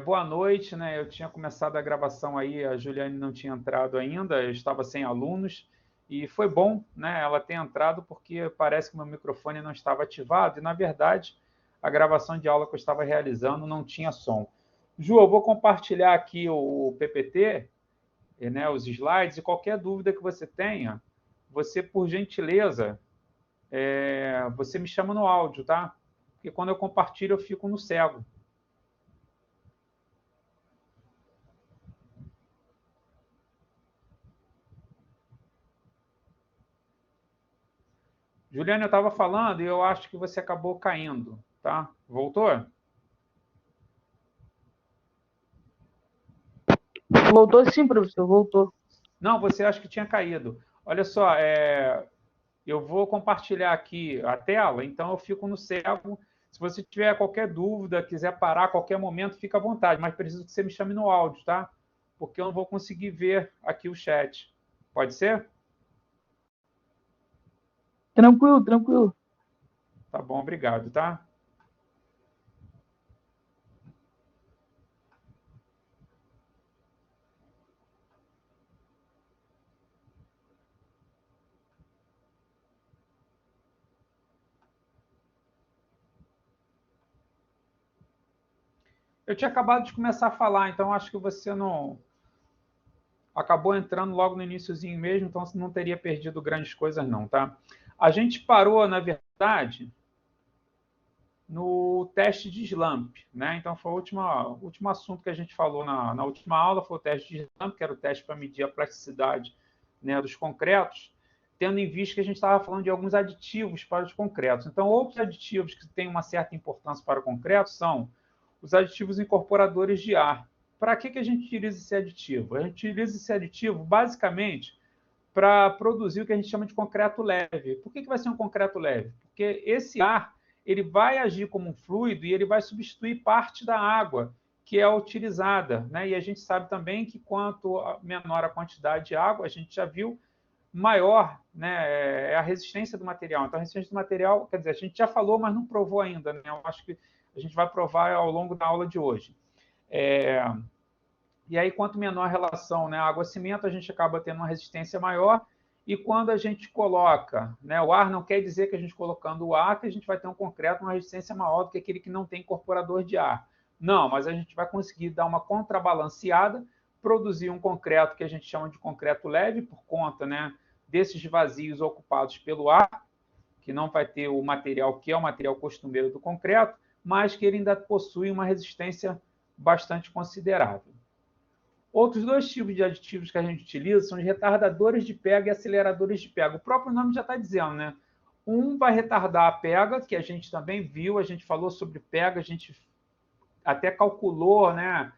Boa noite, né? Eu tinha começado a gravação aí, a Juliane não tinha entrado ainda, eu estava sem alunos, e foi bom, né, ela ter entrado, porque parece que meu microfone não estava ativado, e na verdade a gravação de aula que eu estava realizando não tinha som. Ju, eu vou compartilhar aqui o PPT, né, os slides, e qualquer dúvida que você tenha, você, por gentileza, você me chama no áudio, tá? Porque quando eu compartilho eu fico no cego. Juliana, eu estava falando e eu acho que você acabou caindo, tá? Voltou? Voltou sim, professor, voltou. Não, você acha que tinha caído. Olha só, eu vou compartilhar aqui a tela, então eu fico no cego. Se você tiver qualquer dúvida, quiser parar a qualquer momento, fica à vontade, mas preciso que você me chame no áudio, tá? Porque eu não vou conseguir ver aqui o chat. Pode ser? Tranquilo, tranquilo. Tá bom, obrigado, tá? Eu tinha acabado de começar a falar, então acho que você não acabou entrando logo no iniciozinho mesmo, então você não teria perdido grandes coisas não, tá? A gente parou, na verdade, no teste de SLAMP, né? Então foi o último assunto que a gente falou na última aula, foi o teste de SLAMP, que era o teste para medir a plasticidade, né, dos concretos, tendo em vista que a gente estava falando de alguns aditivos para os concretos. Então, outros aditivos que têm uma certa importância para o concreto são os aditivos incorporadores de ar. Para que a gente utiliza esse aditivo? A gente utiliza esse aditivo basicamente para produzir o que a gente chama de concreto leve. Por que vai ser um concreto leve? Porque esse ar ele vai agir como um fluido e ele vai substituir parte da água que é utilizada, né? E a gente sabe também que quanto menor a quantidade de água, a gente já viu, maior, né, é a resistência do material. Então, a resistência do material, quer dizer, a gente já falou, mas não provou ainda, né? Eu acho que a gente vai provar ao longo da aula de hoje. E aí, quanto menor a relação, né, água-cimento, a gente acaba tendo uma resistência maior. E quando a gente coloca, né, o ar, não quer dizer que a gente colocando o ar, que a gente vai ter um concreto uma resistência maior do que aquele que não tem incorporador de ar. Não, mas a gente vai conseguir dar uma contrabalanceada, produzir um concreto que a gente chama de concreto leve, por conta, né, desses vazios ocupados pelo ar, que não vai ter o material que é o material costumeiro do concreto, mas que ele ainda possui uma resistência bastante considerável. Outros dois tipos de aditivos que a gente utiliza são os retardadores de pega e aceleradores de pega. O próprio nome já está dizendo, né? Um vai retardar a pega, que a gente também viu, a gente falou sobre pega, a gente até calculou, né,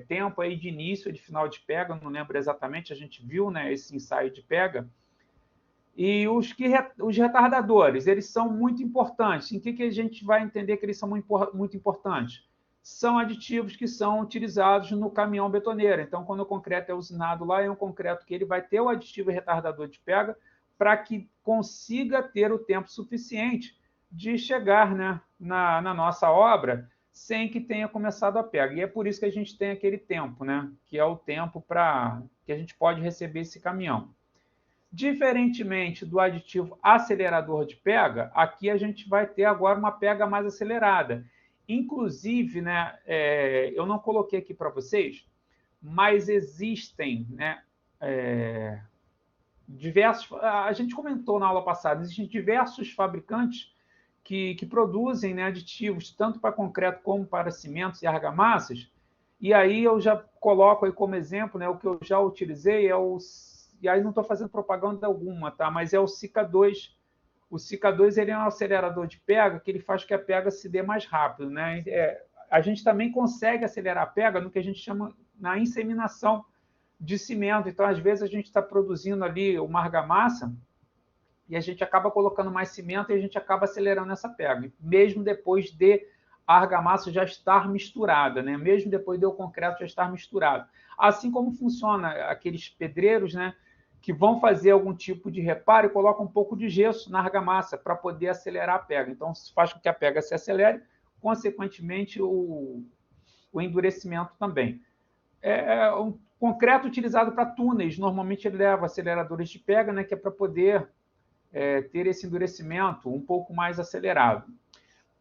tempo aí de início e de final de pega, não lembro exatamente, a gente viu, né, esse ensaio de pega. E os retardadores, eles são muito importantes. Em que a gente vai entender que eles são muito importantes? São aditivos que são utilizados no caminhão betoneiro. Então, quando o concreto é usinado lá, é um concreto que ele vai ter o aditivo retardador de pega para que consiga ter o tempo suficiente de chegar, né, na nossa obra sem que tenha começado a pega. E é por isso que a gente tem aquele tempo, né, que é o tempo para que a gente pode receber esse caminhão. Diferentemente do aditivo acelerador de pega, aqui a gente vai ter agora uma pega mais acelerada. Inclusive, né, eu não coloquei aqui para vocês, mas existem, né, diversos. A gente comentou na aula passada, existem diversos fabricantes que produzem, né, aditivos tanto para concreto como para cimentos e argamassas. E aí eu já coloco aí como exemplo, né, o que eu já utilizei é o, e aí não estou fazendo propaganda alguma, tá? Mas é o Sica 2. O Sica 2 ele é um acelerador de pega que ele faz que a pega se dê mais rápido, né? A gente também consegue acelerar a pega no que a gente chama na inseminação de cimento. Então, às vezes, a gente está produzindo ali uma argamassa e a gente acaba colocando mais cimento e a gente acaba acelerando essa pega, mesmo depois de a argamassa já estar misturada, né? Mesmo depois do concreto já estar misturado. Assim como funciona aqueles pedreiros, né, que vão fazer algum tipo de reparo e colocam um pouco de gesso na argamassa para poder acelerar a pega. Então, isso faz com que a pega se acelere, consequentemente, o endurecimento também. Um concreto utilizado para túneis, normalmente ele leva aceleradores de pega, né, que é para poder ter esse endurecimento um pouco mais acelerado.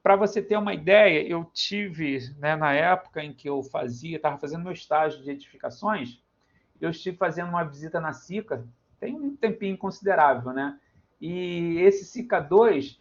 Para você ter uma ideia, eu tive, né, na época em que eu estava fazendo meu estágio de edificações, eu estive fazendo uma visita na Sica, tem um tempinho considerável, né? E esse Sica 2,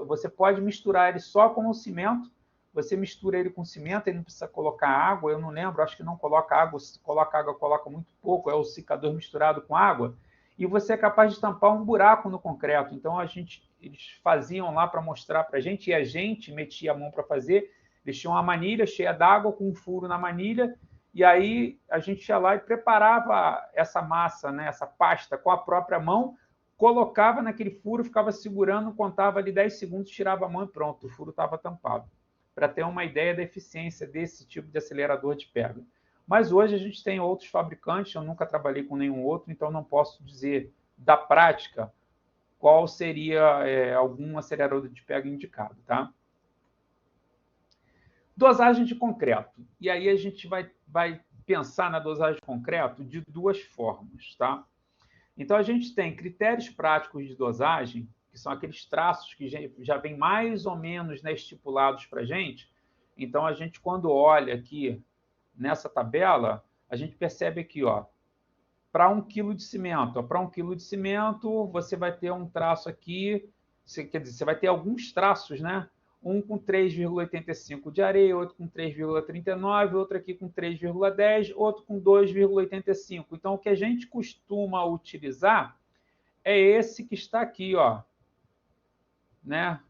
você pode misturar ele só com o cimento, você mistura ele com cimento, ele não precisa colocar água, eu não lembro, acho que não coloca água, se coloca água, coloca muito pouco, é o Sica 2 misturado com água, e você é capaz de tampar um buraco no concreto. Então, eles faziam lá para mostrar para a gente, e a gente metia a mão para fazer, eles tinham uma manilha cheia d'água, com um furo na manilha, e aí a gente ia lá e preparava essa massa, né, essa pasta, com a própria mão, colocava naquele furo, ficava segurando, contava ali 10 segundos, tirava a mão e pronto, o furo estava tampado. Para ter uma ideia da eficiência desse tipo de acelerador de pega. Mas hoje a gente tem outros fabricantes, eu nunca trabalhei com nenhum outro, então não posso dizer da prática qual seria algum acelerador de pega indicado, tá? Dosagem de concreto. E aí a gente vai pensar na dosagem de concreto de duas formas, tá? Então a gente tem critérios práticos de dosagem, que são aqueles traços que já vêm mais ou menos, né, estipulados para a gente. Então a gente, quando olha aqui nessa tabela, a gente percebe aqui, ó, para 1 quilo de cimento. Para 1 quilo de cimento, você vai ter um traço aqui, quer dizer, você vai ter alguns traços, né? Um com 3,85 de areia, outro com 3,39, outro aqui com 3,10, outro com 2,85. Então, o que a gente costuma utilizar é esse que está aqui, ó, né?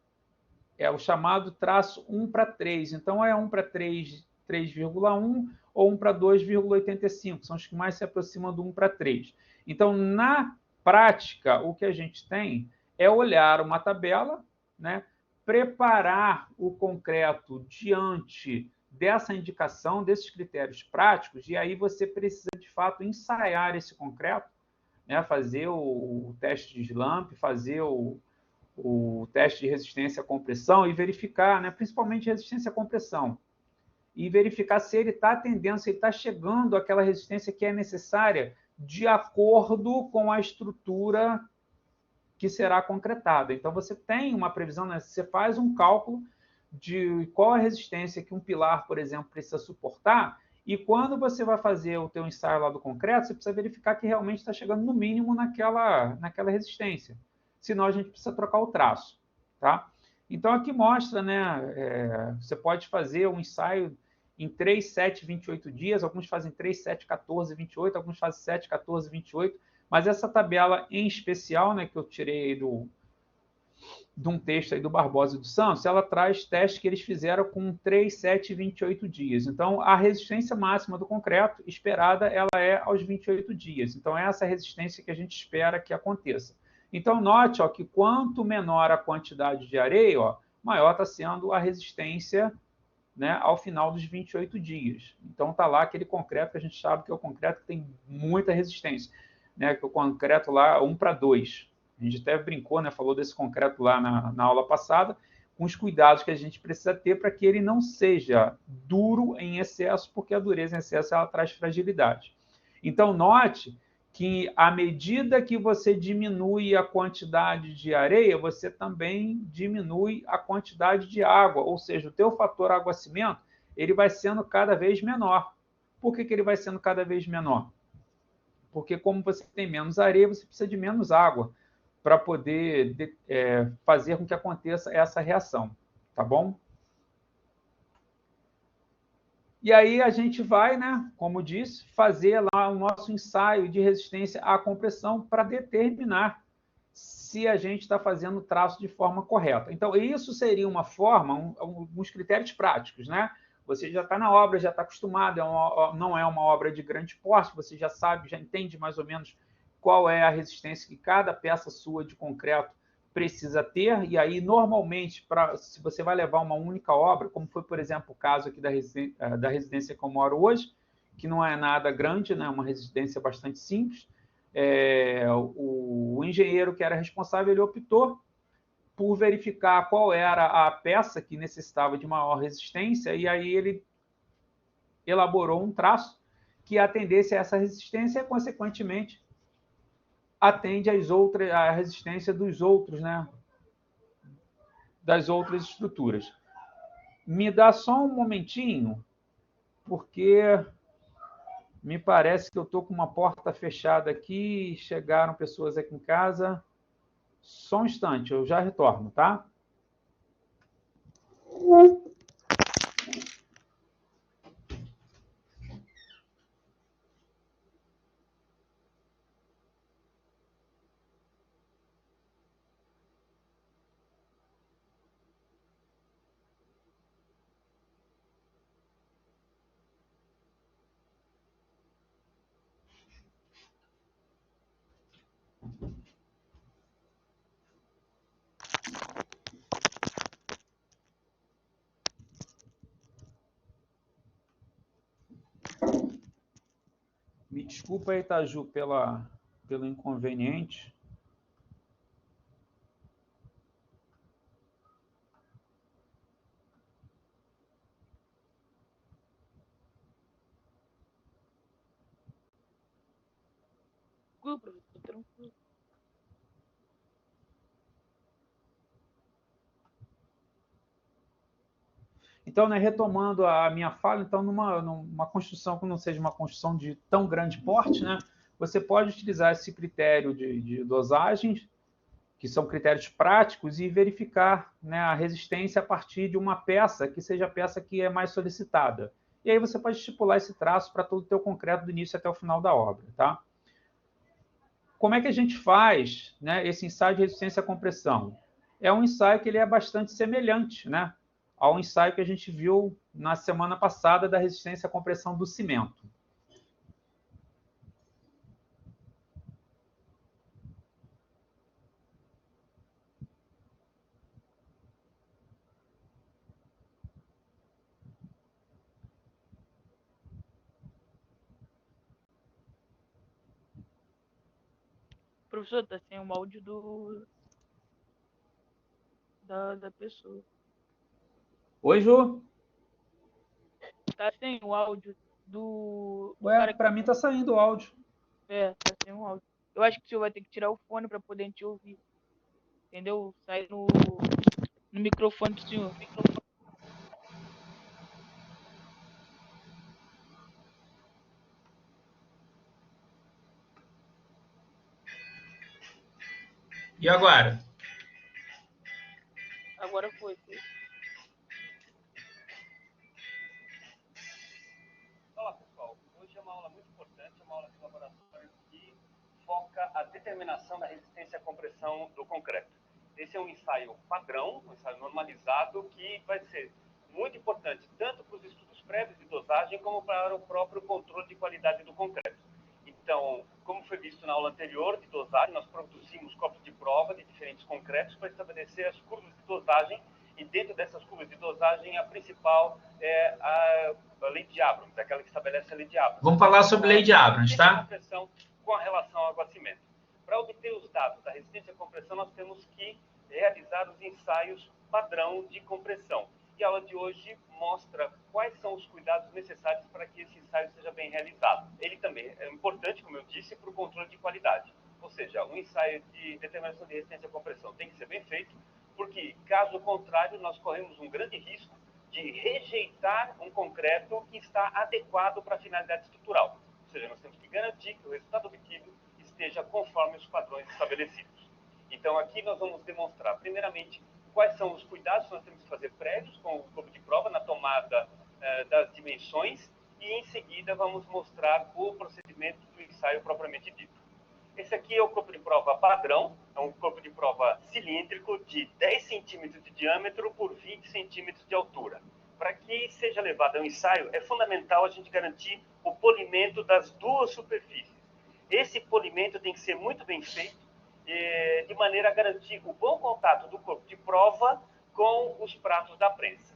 É o chamado traço 1:3. Então, é 1:3, 3,1 ou 1:2,85. São os que mais se aproximam do 1:3. Então, na prática, o que a gente tem é olhar uma tabela, né? Preparar o concreto diante dessa indicação, desses critérios práticos, e aí você precisa, de fato, ensaiar esse concreto, né? Fazer o teste de SLAMP, fazer o teste de resistência à compressão e verificar, né, principalmente resistência à compressão, e verificar se ele está atendendo, se ele está chegando àquela resistência que é necessária de acordo com a estrutura que será concretada. Então, você tem uma previsão, né? Você faz um cálculo de qual a resistência que um pilar, por exemplo, precisa suportar, e quando você vai fazer o teu ensaio lá do concreto, você precisa verificar que realmente está chegando no mínimo naquela resistência. Senão, a gente precisa trocar o traço, tá? Então, aqui mostra, né? Você pode fazer um ensaio em 3, 7, 28 dias, alguns fazem 3, 7, 14, 28, alguns fazem 7, 14, 28, mas essa tabela em especial, né, que eu tirei de um texto aí do Barbosa e do Santos, ela traz testes que eles fizeram com 3, 7 e 28 dias. Então, a resistência máxima do concreto esperada, ela é aos 28 dias. Então, é essa resistência que a gente espera que aconteça. Então, note, ó, que quanto menor a quantidade de areia, ó, maior está sendo a resistência, né, ao final dos 28 dias. Então, está lá aquele concreto que a gente sabe que é o concreto que tem muita resistência, né, que é o concreto lá 1:2. A gente até brincou, né, falou desse concreto lá na aula passada, com os cuidados que a gente precisa ter para que ele não seja duro em excesso, porque a dureza em excesso ela traz fragilidade. Então, note que à medida que você diminui a quantidade de areia, você também diminui a quantidade de água, ou seja, o teu fator água-cimento ele vai sendo cada vez menor. Por que ele vai sendo cada vez menor? Porque como você tem menos areia, você precisa de menos água para poder fazer com que aconteça essa reação, tá bom? E aí a gente vai, né, como disse, fazer lá o nosso ensaio de resistência à compressão para determinar se a gente está fazendo o traço de forma correta. Então, isso seria uma forma, alguns critérios práticos, né? Você já está na obra, já está acostumado, não é uma obra de grande porte, você já sabe, já entende mais ou menos qual é a resistência que cada peça sua de concreto precisa ter, e aí, normalmente, se você vai levar uma única obra, como foi, por exemplo, o caso aqui da residência que eu moro hoje, que não é nada grande, né? Uma residência bastante simples, o engenheiro que era responsável, ele optou por verificar qual era a peça que necessitava de maior resistência, e aí ele elaborou um traço que atendesse a essa resistência e, consequentemente, atende à resistência dos outros, né? Das outras estruturas. Me dá só um momentinho, porque me parece que eu estou com uma porta fechada aqui, chegaram pessoas aqui em casa. Só um instante, eu já retorno, tá? Me desculpa aí, Taju, pelo inconveniente. Tranquilo, professor, tranquilo. Então, né, retomando a minha fala, então, numa construção que não seja uma construção de tão grande porte, né, você pode utilizar esse critério de dosagens, que são critérios práticos, e verificar, né, a resistência a partir de uma peça que seja a peça que é mais solicitada. E aí você pode estipular esse traço para todo o teu concreto do início até o final da obra, tá? Como é que a gente faz, né, esse ensaio de resistência à compressão? É um ensaio que ele é bastante semelhante, né, ao ensaio que a gente viu na semana passada da resistência à compressão do cimento. Professor, tá sem o áudio da pessoa. Oi, Ju? Tá sem o áudio do Ué, cara que para mim tá saindo o áudio. tá sem o áudio. Eu acho que o senhor vai ter que tirar o fone pra poder te ouvir. Entendeu? Sai no microfone do senhor. E agora? Agora foi. Olá, pessoal. Hoje é uma aula muito importante, uma aula de laboratório que foca a determinação da resistência à compressão do concreto. Esse é um ensaio padrão, um ensaio normalizado, que vai ser muito importante tanto para os estudos prévios de dosagem como para o próprio controle de qualidade do concreto. Então, como foi visto na aula anterior de dosagem, nós produzimos copos de prova de diferentes concretos para estabelecer as curvas de dosagem, e dentro dessas curvas de dosagem, a principal é a lei de Abrams, aquela que estabelece a lei de Abrams. Vamos falar sobre lei de Abrams, tá? Compressão com a relação ao água-cimento. Para obter os dados da resistência à compressão, nós temos que realizar os ensaios padrão de compressão. E a aula de hoje mostra quais são os cuidados necessários para que esse ensaio seja bem realizado. Ele também é importante, como eu disse, para o controle de qualidade. Ou seja, um ensaio de determinação de resistência à compressão tem que ser bem feito, porque, caso contrário, nós corremos um grande risco de rejeitar um concreto que está adequado para a finalidade estrutural. Ou seja, nós temos que garantir que o resultado obtido esteja conforme os padrões estabelecidos. Então, aqui nós vamos demonstrar, primeiramente, quais são os cuidados que nós temos que fazer prévios com o corpo de prova na tomada das dimensões, e em seguida vamos mostrar o procedimento do ensaio propriamente dito. Esse aqui é o corpo de prova padrão, é um corpo de prova cilíndrico de 10 centímetros de diâmetro por 20 centímetros de altura. Para que seja levado ao ensaio, é fundamental a gente garantir o polimento das duas superfícies. Esse polimento tem que ser muito bem feito, de maneira a garantir o bom contato do corpo de prova com os pratos da prensa.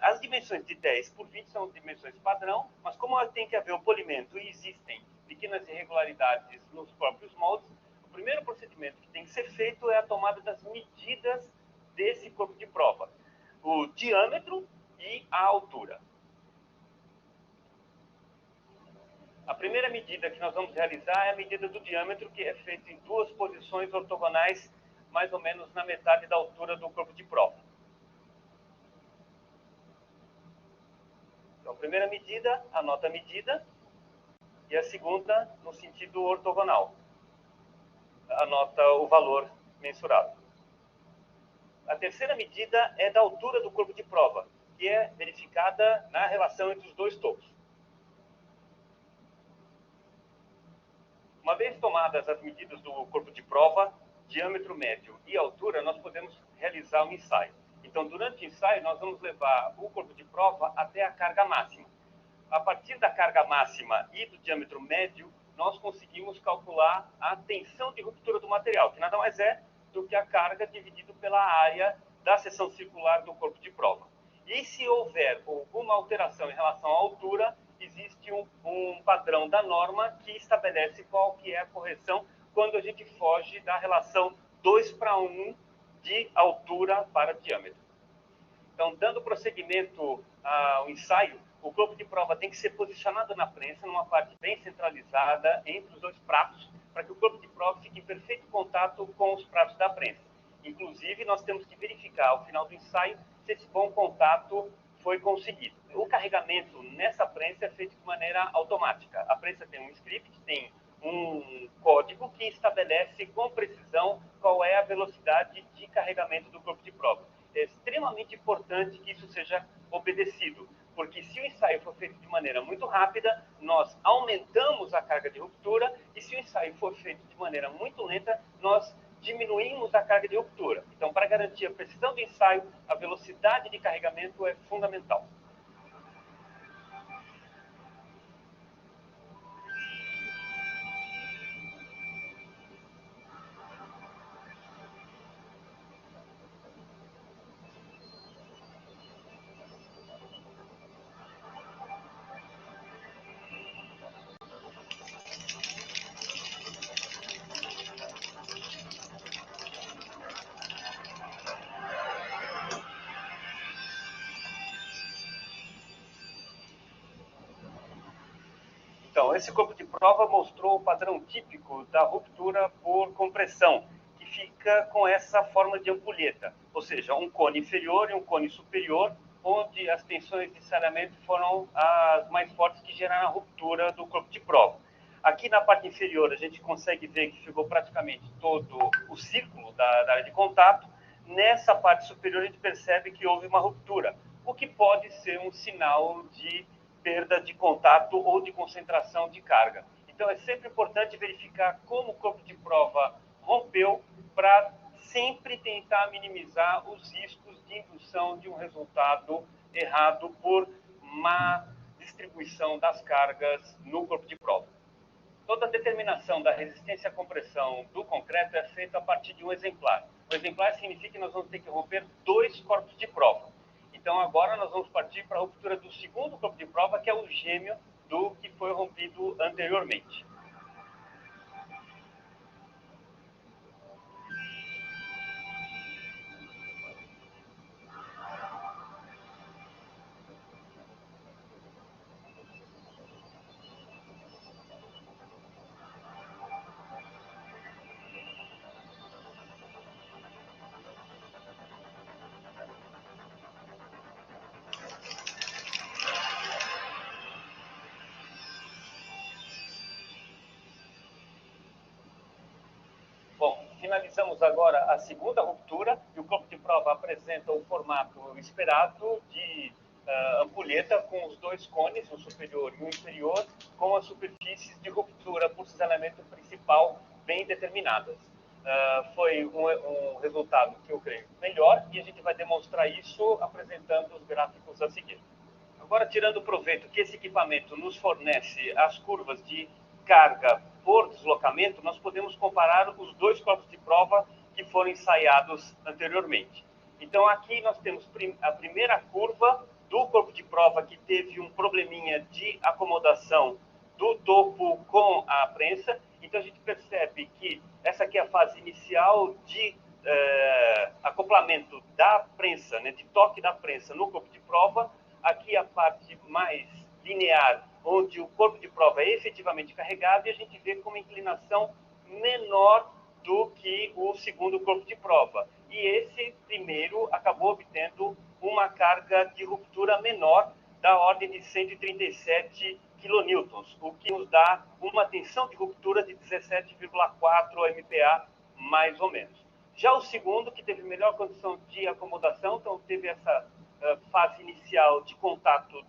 As dimensões de 10 por 20 são dimensões padrão, mas como tem que haver o polimento e existem pequenas irregularidades nos próprios moldes, o primeiro procedimento que tem que ser feito é a tomada das medidas desse corpo de prova, o diâmetro e a altura. A primeira medida que nós vamos realizar é a medida do diâmetro, que é feita em duas posições ortogonais, mais ou menos na metade da altura do corpo de prova. Então, a primeira medida, anota a medida, e a segunda, no sentido ortogonal, anota o valor mensurado. A terceira medida é da altura do corpo de prova, que é verificada na relação entre os dois topos. Uma vez tomadas as medidas do corpo de prova, diâmetro médio e altura, nós podemos realizar um ensaio. Então, durante o ensaio, nós vamos levar o corpo de prova até a carga máxima. A partir da carga máxima e do diâmetro médio, nós conseguimos calcular a tensão de ruptura do material, que nada mais é do que a carga dividido pela área da seção circular do corpo de prova. E se houver alguma alteração em relação à altura, existe um padrão da norma que estabelece qual que é a correção quando a gente foge da relação 2:1 de altura para diâmetro. Então, dando prosseguimento ao ensaio, o corpo de prova tem que ser posicionado na prensa, numa parte bem centralizada entre os dois pratos, para que o corpo de prova fique em perfeito contato com os pratos da prensa. Inclusive, nós temos que verificar, ao final do ensaio, se esse bom contato foi conseguido. O carregamento nessa prensa é feito de maneira automática. A prensa tem um script, tem um código que estabelece com precisão qual é a velocidade de carregamento do corpo de prova. É extremamente importante que isso seja obedecido, porque se o ensaio for feito de maneira muito rápida, nós aumentamos a carga de ruptura, e se o ensaio for feito de maneira muito lenta, nós diminuímos a carga de ruptura. Então, para garantir a precisão do ensaio, a velocidade de carregamento é fundamental. Então, esse corpo de prova mostrou o padrão típico da ruptura por compressão, que fica com essa forma de ampulheta, ou seja, um cone inferior e um cone superior, onde as tensões de saneamento foram as mais fortes que geraram a ruptura do corpo de prova. Aqui na parte inferior a gente consegue ver que ficou praticamente todo o círculo da área de contato. Nessa parte superior a gente percebe que houve uma ruptura, o que pode ser um sinal de perda de contato ou de concentração de carga. Então, é sempre importante verificar como o corpo de prova rompeu para sempre tentar minimizar os riscos de indução de um resultado errado por má distribuição das cargas no corpo de prova. Toda a determinação da resistência à compressão do concreto é feita a partir de um exemplar. O exemplar significa que nós vamos ter que romper 2 corpos de prova. Então, agora nós vamos partir para a ruptura do segundo corpo de prova, que é o gêmeo do que foi rompido anteriormente. Finalizamos agora a segunda ruptura, e o corpo de prova apresenta o formato esperado de ampulheta, com os 2 cones, um superior e um inferior, com as superfícies de ruptura por cisalhamento principal bem determinadas. Foi um resultado que eu creio melhor, e a gente vai demonstrar isso apresentando os gráficos a seguir. Agora, tirando o proveito que esse equipamento nos fornece as curvas de carga por deslocamento, nós podemos comparar os 2 corpos de prova que foram ensaiados anteriormente. Então, aqui nós temos a primeira curva do corpo de prova que teve um probleminha de acomodação do topo com a prensa. Então, a gente percebe que essa aqui é a fase inicial de acoplamento da prensa, né, de toque da prensa no corpo de prova. Aqui a parte mais linear, onde o corpo de prova é efetivamente carregado, e a gente vê com uma inclinação menor do que o segundo corpo de prova. E esse primeiro acabou obtendo uma carga de ruptura menor, da ordem de 137 kN, o que nos dá uma tensão de ruptura de 17,4 MPa, mais ou menos. Já o segundo, que teve melhor condição de acomodação, então teve essa fase inicial de contato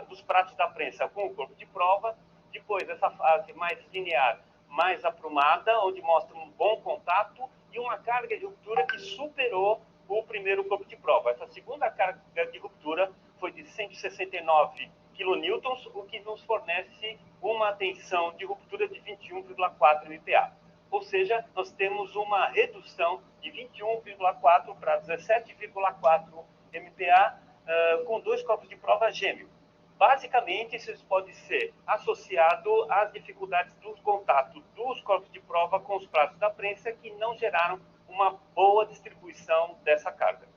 dos pratos da prensa com o corpo de prova, depois essa fase mais linear, mais aprumada, onde mostra um bom contato e uma carga de ruptura que superou o primeiro corpo de prova. Essa segunda carga de ruptura foi de 169 kN, o que nos fornece uma tensão de ruptura de 21,4 MPa. Ou seja, nós temos uma redução de 21,4 para 17,4 MPa com dois corpos de prova gêmeo. Basicamente, isso pode ser associado às dificuldades do contato dos corpos de prova com os pratos da prensa, que não geraram uma boa distribuição dessa carga.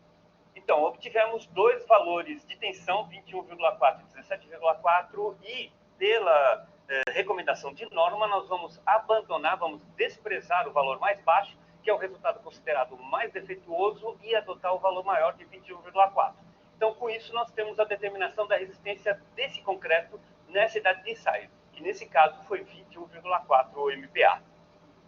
Então, obtivemos dois valores de tensão, 21,4 e 17,4, e pela recomendação de norma, nós vamos abandonar, vamos desprezar o valor mais baixo, que é o resultado considerado mais defeituoso, e adotar o valor maior de 21,4. Então, com isso, nós temos a determinação da resistência desse concreto nessa idade de ensaio, que nesse caso foi 21,4 MPa.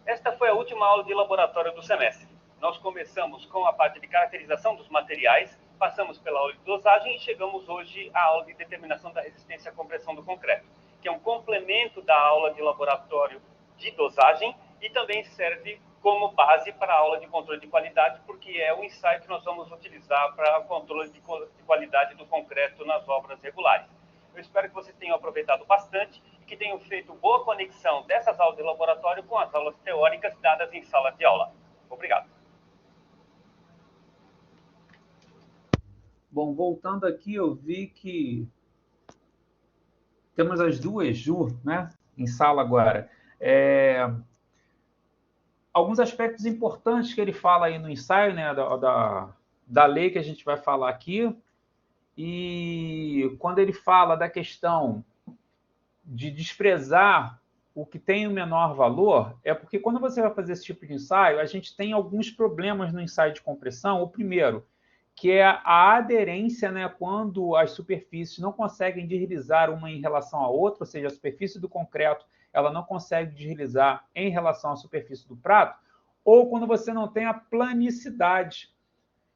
Esta foi a última aula de laboratório do semestre. Nós começamos com a parte de caracterização dos materiais, passamos pela aula de dosagem e chegamos hoje à aula de determinação da resistência à compressão do concreto, que é um complemento da aula de laboratório de dosagem e também serve como base para a aula de controle de qualidade, porque é o ensaio que nós vamos utilizar para o controle de qualidade do concreto nas obras regulares. Eu espero que vocês tenham aproveitado bastante e que tenham feito boa conexão dessas aulas de laboratório com as aulas teóricas dadas em sala de aula. Obrigado. Bom, voltando aqui, eu vi que temos as duas Ju, né, em sala agora. Alguns aspectos importantes que ele fala aí no ensaio, né, da lei que a gente vai falar aqui, e quando ele fala da questão de desprezar o que tem o menor valor, é porque quando você vai fazer esse tipo de ensaio, a gente tem alguns problemas no ensaio de compressão. O primeiro, que é a aderência, né, quando as superfícies não conseguem deslizar uma em relação à outra, ou seja, a superfície do concreto ela não consegue deslizar em relação à superfície do prato, ou quando você não tem a planicidade.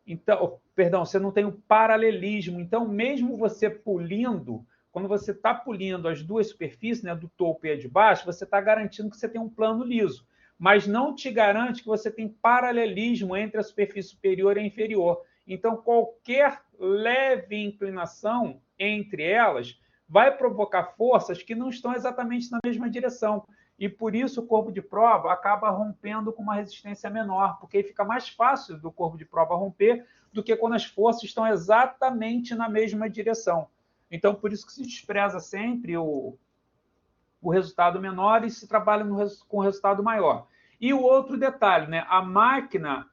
Então, perdão, você não tem o paralelismo. Então, mesmo você polindo, quando você está polindo as duas superfícies, né, do topo e a de baixo, você está garantindo que você tem um plano liso, mas não te garante que você tem paralelismo entre a superfície superior e a inferior. Então, qualquer leve inclinação entre elas vai provocar forças que não estão exatamente na mesma direção. E por isso o corpo de prova acaba rompendo com uma resistência menor, porque aí fica mais fácil do corpo de prova romper do que quando as forças estão exatamente na mesma direção. Então, por isso que se despreza sempre o resultado menor e se trabalha com o resultado maior. E o outro detalhe, né? A máquina,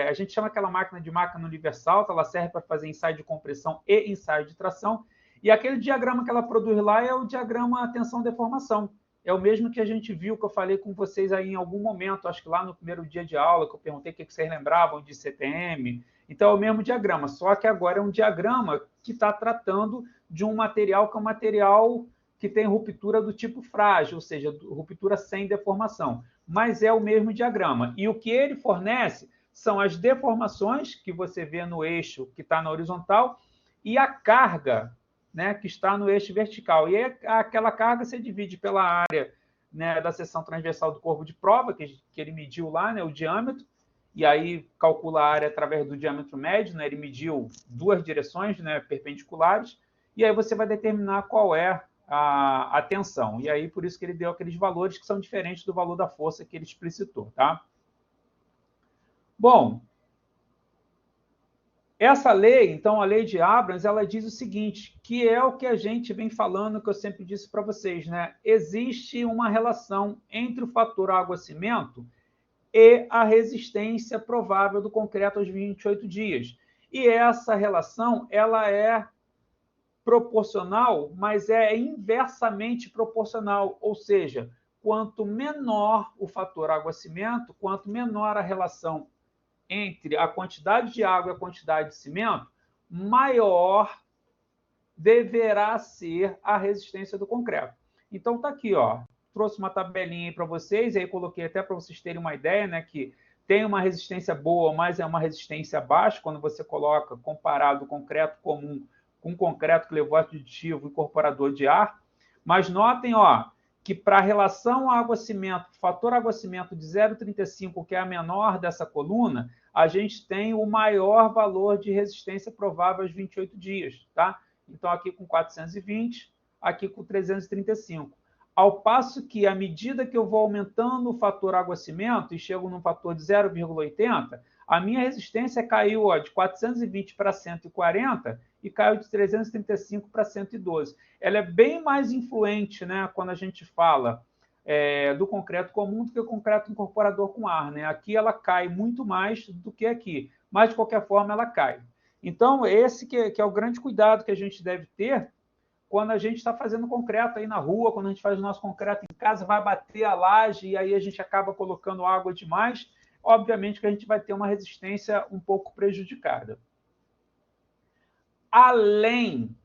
a gente chama aquela máquina de máquina universal, ela serve para fazer ensaio de compressão e ensaio de tração, e aquele diagrama que ela produz lá é o diagrama tensão-deformação. É o mesmo que a gente viu, que eu falei com vocês aí em algum momento, acho que lá no primeiro dia de aula, que eu perguntei o que vocês lembravam de CTM. Então, é o mesmo diagrama, só que agora é um diagrama que está tratando de um material que é um material que tem ruptura do tipo frágil, ou seja, ruptura sem deformação. Mas é o mesmo diagrama. E o que ele fornece são as deformações que você vê no eixo que está na horizontal e a carga, né, que está no eixo vertical. E aí, aquela carga se divide pela área, né, da seção transversal do corpo de prova, que ele mediu lá, né, o diâmetro, e aí calcula a área através do diâmetro médio, né, ele mediu duas direções, né, perpendiculares, e aí você vai determinar qual é a tensão. E aí, por isso que ele deu aqueles valores que são diferentes do valor da força que ele explicitou, tá? Bom, essa lei, então, a lei de Abrams, ela diz o seguinte, que é o que a gente vem falando, que eu sempre disse para vocês, né? Existe uma relação entre o fator água-cimento e a resistência provável do concreto aos 28 dias. E essa relação, ela é proporcional, mas é inversamente proporcional, ou seja, quanto menor o fator água-cimento, quanto menor a relação entre a quantidade de água e a quantidade de cimento, maior deverá ser a resistência do concreto. Então tá aqui, ó, trouxe uma tabelinha aí para vocês, aí coloquei até para vocês terem uma ideia, né, que tem uma resistência boa, mas é uma resistência baixa quando você coloca comparado o concreto comum com o concreto que levou aditivo incorporador de ar. Mas notem, ó, que para a relação água-cimento, fator água-cimento de 0,35, que é a menor dessa coluna, a gente tem o maior valor de resistência provável aos 28 dias, tá? Então, aqui com 420, aqui com 335. Ao passo que, à medida que eu vou aumentando o fator água-cimento e chego num fator de 0,80, a minha resistência caiu, ó, de 420 para 140 e caiu de 335 para 112. Ela é bem mais influente, né, quando a gente fala do concreto comum do que o concreto incorporador com ar, né? Aqui ela cai muito mais do que aqui, mas de qualquer forma ela cai. Então, esse que é o grande cuidado que a gente deve ter quando a gente está fazendo concreto aí na rua, quando a gente faz o nosso concreto em casa, vai bater a laje e aí a gente acaba colocando água demais, obviamente que a gente vai ter uma resistência um pouco prejudicada. Além,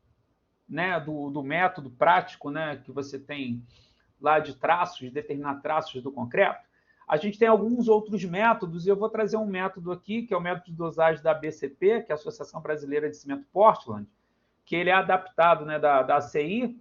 né, do método prático, né, que você tem lá de traços, de determinar traços do concreto, a gente tem alguns outros métodos, e eu vou trazer um método aqui, que é o método de dosagem da ABCP, que é a Associação Brasileira de Cimento Portland, que ele é adaptado, né, da ACI,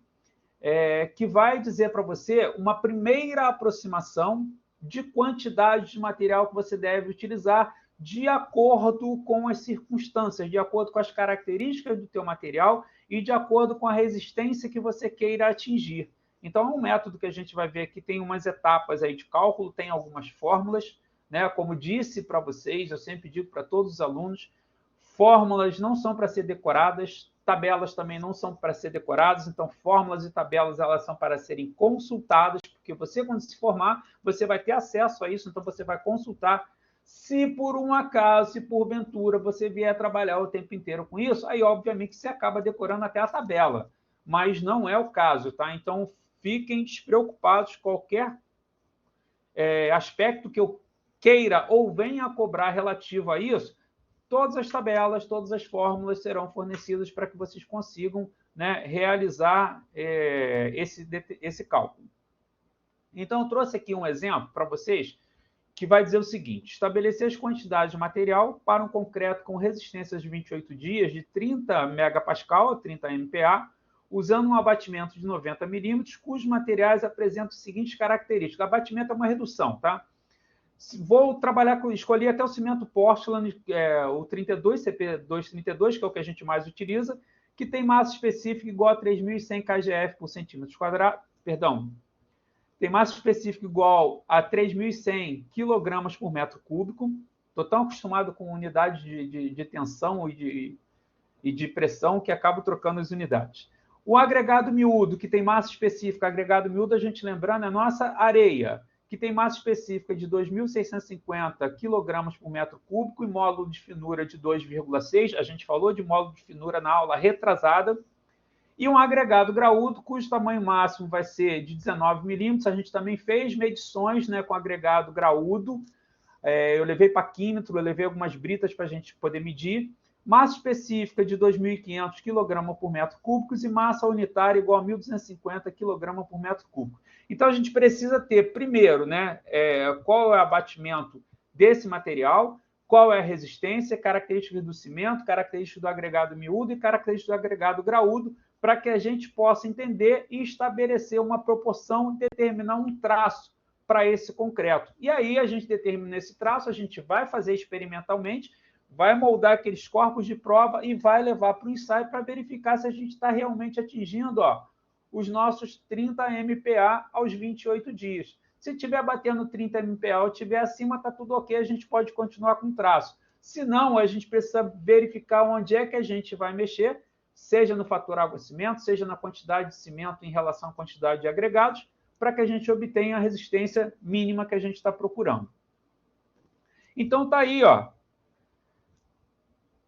que vai dizer para você uma primeira aproximação de quantidade de material que você deve utilizar de acordo com as circunstâncias, de acordo com as características do teu material e de acordo com a resistência que você queira atingir. Então, é um método que a gente vai ver aqui, tem umas etapas aí de cálculo, tem algumas fórmulas, né? Como disse para vocês, eu sempre digo para todos os alunos, fórmulas não são para ser decoradas, tabelas também não são para ser decoradas, então fórmulas e tabelas elas são para serem consultadas, porque você, quando se formar, você vai ter acesso a isso, então você vai consultar. Se por um acaso, se porventura você vier trabalhar o tempo inteiro com isso, aí obviamente você acaba decorando até a tabela, mas não é o caso, tá? Então fiquem despreocupados, qualquer aspecto que eu queira ou venha a cobrar relativo a isso, todas as tabelas, todas as fórmulas serão fornecidas para que vocês consigam, né, realizar esse cálculo. Então, eu trouxe aqui um exemplo para vocês que vai dizer o seguinte: estabelecer as quantidades de material para um concreto com resistências de 28 dias de 30 megapascal, 30 MPa, usando um abatimento de 90 milímetros, cujos materiais apresentam as seguintes características. O abatimento é uma redução, tá? Vou trabalhar com, escolhi até o cimento Portland, o 32, CP232, que é o que a gente mais utiliza, que tem massa específica igual a 3.100 kgf por centímetro quadrado, perdão, tem massa específica igual a 3.100 kg por metro cúbico. Estou tão acostumado com unidades de tensão e de pressão que acabo trocando as unidades. O agregado miúdo, que tem massa específica, agregado miúdo, a gente lembrando, é a nossa areia, que tem massa específica de 2.650 kg por metro cúbico e módulo de finura de 2,6. A gente falou de módulo de finura na aula retrasada. E um agregado graúdo, cujo tamanho máximo vai ser de 19 milímetros. A gente também fez medições, né, com agregado graúdo. Eu levei paquímetro, eu levei algumas britas para a gente poder medir. Massa específica de 2.500 kg por metro cúbico e massa unitária igual a 1.250 kg por metro cúbico. Então, a gente precisa ter, primeiro, né, qual é o abatimento desse material, qual é a resistência, características do cimento, características do agregado miúdo e características do agregado graúdo, para que a gente possa entender e estabelecer uma proporção, determinar um traço para esse concreto. E aí, a gente determina esse traço, a gente vai fazer experimentalmente, vai moldar aqueles corpos de prova e vai levar para o ensaio para verificar se a gente está realmente atingindo, ó, os nossos 30 MPa aos 28 dias. Se estiver batendo 30 MPa ou estiver acima, está tudo ok, a gente pode continuar com o traço. Se não, a gente precisa verificar onde é que a gente vai mexer, seja no fator água-cimento, seja na quantidade de cimento em relação à quantidade de agregados, para que a gente obtenha a resistência mínima que a gente está procurando. Então, está aí, ó,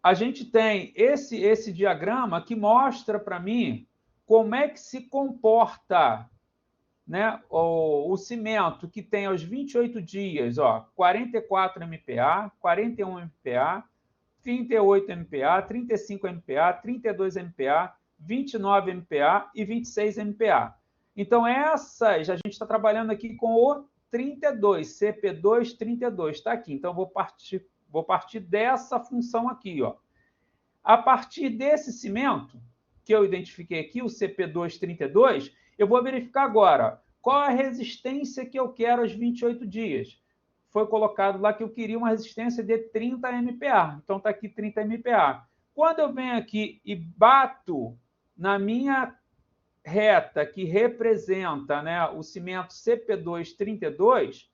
a gente tem esse diagrama que mostra para mim como é que se comporta, né, o cimento que tem aos 28 dias, ó, 44 MPa, 41 MPa, 38 MPa, 35 MPa, 32 MPa, 29 MPa e 26 MPa. Então, essas, a gente está trabalhando aqui com o 32, CP2 32, está aqui. Então, vou partir dessa função aqui, ó. A partir desse cimento, que eu identifiquei aqui, o CP2 32, eu vou verificar agora qual a resistência que eu quero aos 28 dias. Foi colocado lá que eu queria uma resistência de 30 MPa. Então, está aqui 30 MPa. Quando eu venho aqui e bato na minha reta que representa, né, o cimento CP2 32,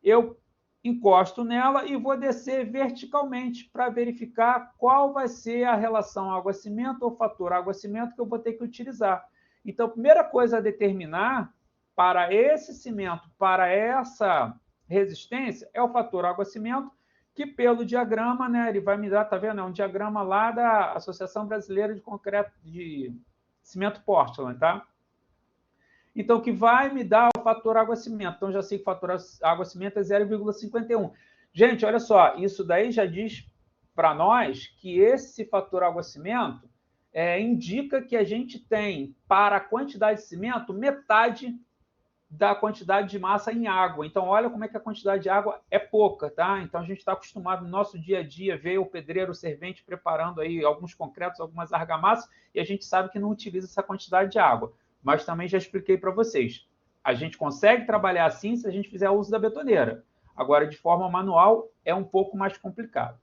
eu encosto nela e vou descer verticalmente para verificar qual vai ser a relação água-cimento ou fator água-cimento que eu vou ter que utilizar. Então, a primeira coisa a determinar para esse cimento, para essa resistência, é o fator água-cimento, que pelo diagrama, né, ele vai me dar, tá vendo? É um diagrama lá da Associação Brasileira de Concreto de Cimento Portland, tá? Então, que vai me dar o fator água-cimento. Então, já sei que o fator água-cimento é 0,51. Gente, olha só, isso daí já diz para nós que esse fator água-cimento indica que a gente tem, para a quantidade de cimento, metade da quantidade de massa em água. Então, olha como é que a quantidade de água é pouca, tá? Então, a gente está acostumado no nosso dia a dia ver o pedreiro, o servente preparando aí alguns concretos, algumas argamassas, e a gente sabe que não utiliza essa quantidade de água. Mas também já expliquei para vocês. A gente consegue trabalhar assim se a gente fizer uso da betoneira. Agora, de forma manual, é um pouco mais complicado.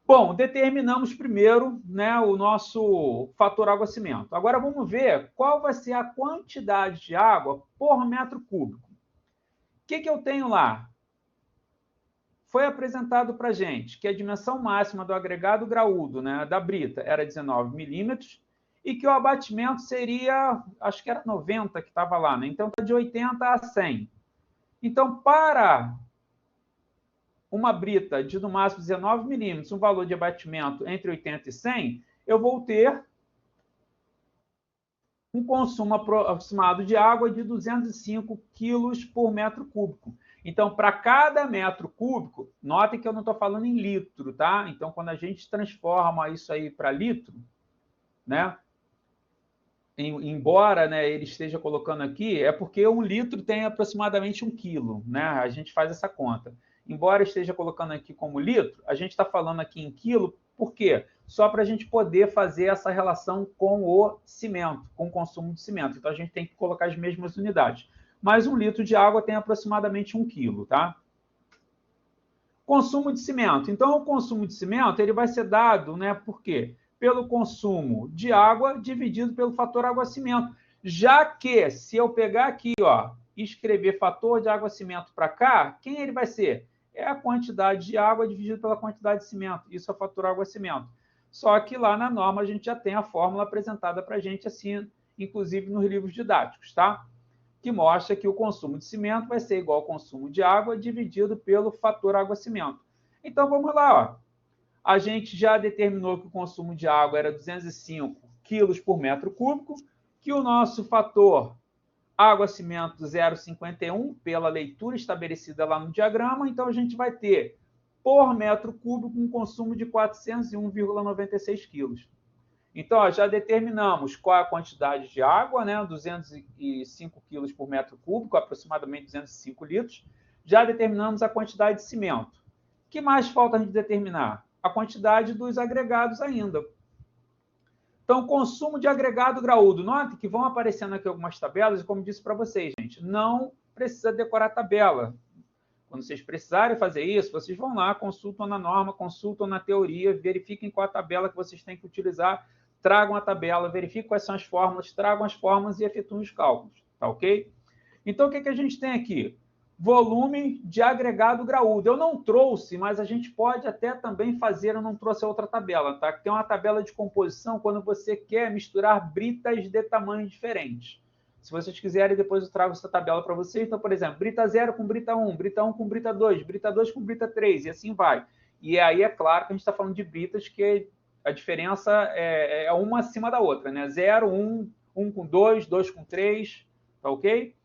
Bom, determinamos primeiro, né, o nosso fator água-cimento. Agora vamos ver qual vai ser a quantidade de água por metro cúbico. O que eu tenho lá? Foi apresentado para a gente que a dimensão máxima do agregado graúdo, né, da brita, era 19 milímetros e que o abatimento seria, acho que era 90 que estava lá, né? Então, está de 80 a 100. Então, para uma brita de no máximo 19 milímetros, um valor de abatimento entre 80 e 100, eu vou ter um consumo aproximado de água de 205 quilos por metro cúbico. Então, para cada metro cúbico, notem que eu não estou falando em litro, tá? Então, quando a gente transforma isso aí para litro, né? Embora, né, ele esteja colocando aqui, é porque 1 litro tem aproximadamente 1 quilo, né? A gente faz essa conta. Embora esteja colocando aqui como litro, a gente está falando aqui em quilo, por quê? Só para a gente poder fazer essa relação com o cimento, com o consumo de cimento. Então, a gente tem que colocar as mesmas unidades. Mas 1 litro de água tem aproximadamente 1 quilo, tá? Consumo de cimento. Então, o consumo de cimento ele vai ser dado, né? Por quê? Pelo consumo de água dividido pelo fator água-cimento. Já que, se eu pegar aqui, ó, e escrever fator de água-cimento para cá, quem ele vai ser? É a quantidade de água dividida pela quantidade de cimento. Isso é o fator água-cimento. Só que lá na norma a gente já tem a fórmula apresentada para a gente, assim, inclusive nos livros didáticos, tá? Que mostra que o consumo de cimento vai ser igual ao consumo de água dividido pelo fator água-cimento. Então, vamos lá, ó. A gente já determinou que o consumo de água era 205 quilos por metro cúbico, que o nosso fator água-cimento 0,51, pela leitura estabelecida lá no diagrama, então a gente vai ter, por metro cúbico, um consumo de 401,96 quilos. Então, ó, já determinamos qual é a quantidade de água, né? 205 quilos por metro cúbico, aproximadamente 205 litros. Já determinamos a quantidade de cimento. O que mais falta a gente determinar? A quantidade dos agregados ainda. Então, consumo de agregado graúdo. Note que vão aparecendo aqui algumas tabelas, e como disse para vocês, gente, não precisa decorar a tabela. Quando vocês precisarem fazer isso, vocês vão lá, consultam na norma, consultam na teoria, verifiquem qual a tabela que vocês têm que utilizar, tragam a tabela, verifiquem quais são as fórmulas, tragam as fórmulas e efetuem os cálculos, tá ok? Então, o que a gente tem aqui? Volume de agregado graúdo. Eu não trouxe, mas a gente pode até também fazer, eu não trouxe a outra tabela, tá? Tem uma tabela de composição quando você quer misturar britas de tamanhos diferentes. Se vocês quiserem, depois eu trago essa tabela para vocês. Então, por exemplo, brita 0 com brita 1, brita 1 com brita 2, brita 2 com brita 3, e assim vai. E aí é claro que a gente está falando de britas que a diferença é uma acima da outra, né? 0, 1, 1 com 2, 2 com 3, tá ok?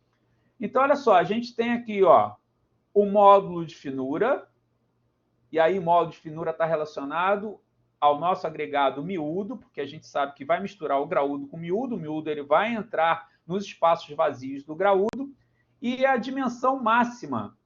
Então, olha só, a gente tem aqui, ó, o módulo de finura, e aí o módulo de finura está relacionado ao nosso agregado miúdo, porque a gente sabe que vai misturar o graúdo com o miúdo ele vai entrar nos espaços vazios do graúdo, e a dimensão máxima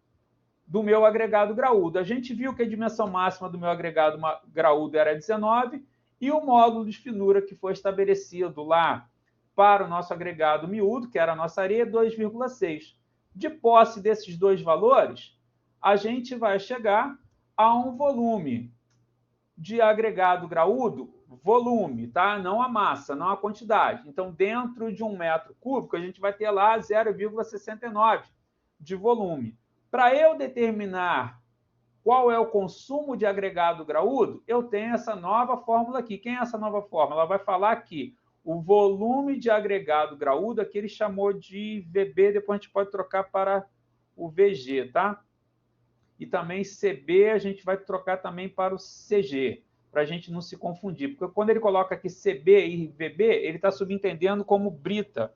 do meu agregado graúdo. A gente viu que a dimensão máxima do meu agregado graúdo era 19, e o módulo de finura que foi estabelecido lá para o nosso agregado miúdo, que era a nossa areia, 2,6. De posse desses dois valores, a gente vai chegar a um volume de agregado graúdo, volume, tá? Não a massa, não a quantidade. Então, dentro de 1 metro cúbico, a gente vai ter lá 0,69 de volume. Para eu determinar qual é o consumo de agregado graúdo, eu tenho essa nova fórmula aqui. Quem é essa nova fórmula? Ela vai falar que o volume de agregado graúdo, aqui ele chamou de VB, depois a gente pode trocar para o VG, tá? E também CB a gente vai trocar também para o CG, para a gente não se confundir. Porque quando ele coloca aqui CB e VB, ele está subentendendo como brita.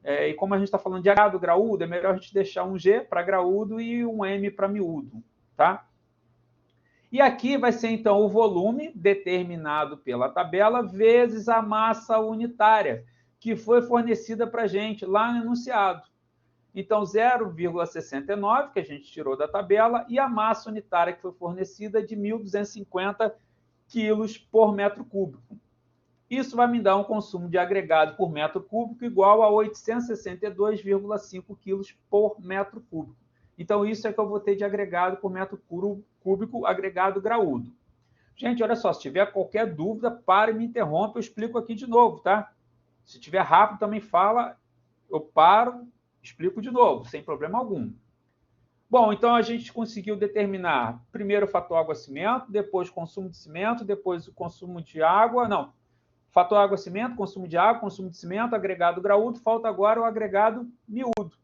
E como a gente está falando de agregado graúdo, é melhor a gente deixar um G para graúdo e um M para miúdo, tá? E aqui vai ser, então, o volume determinado pela tabela vezes a massa unitária, que foi fornecida para a gente lá no enunciado. Então, 0,69, que a gente tirou da tabela, e a massa unitária que foi fornecida de 1.250 quilos por metro cúbico. Isso vai me dar um consumo de agregado por metro cúbico igual a 862,5 quilos por metro cúbico. Então, isso é que eu vou ter de agregado por metro cúbico, agregado graúdo. Gente, olha só, se tiver qualquer dúvida, pare e me interrompa, eu explico aqui de novo, tá? Se tiver rápido, também fala, eu paro, explico de novo, sem problema algum. Bom, então a gente conseguiu determinar primeiro o fator água-cimento, depois o consumo de cimento, depois o consumo de água, não, fator água-cimento, consumo de água, consumo de cimento, agregado graúdo, falta agora o agregado miúdo.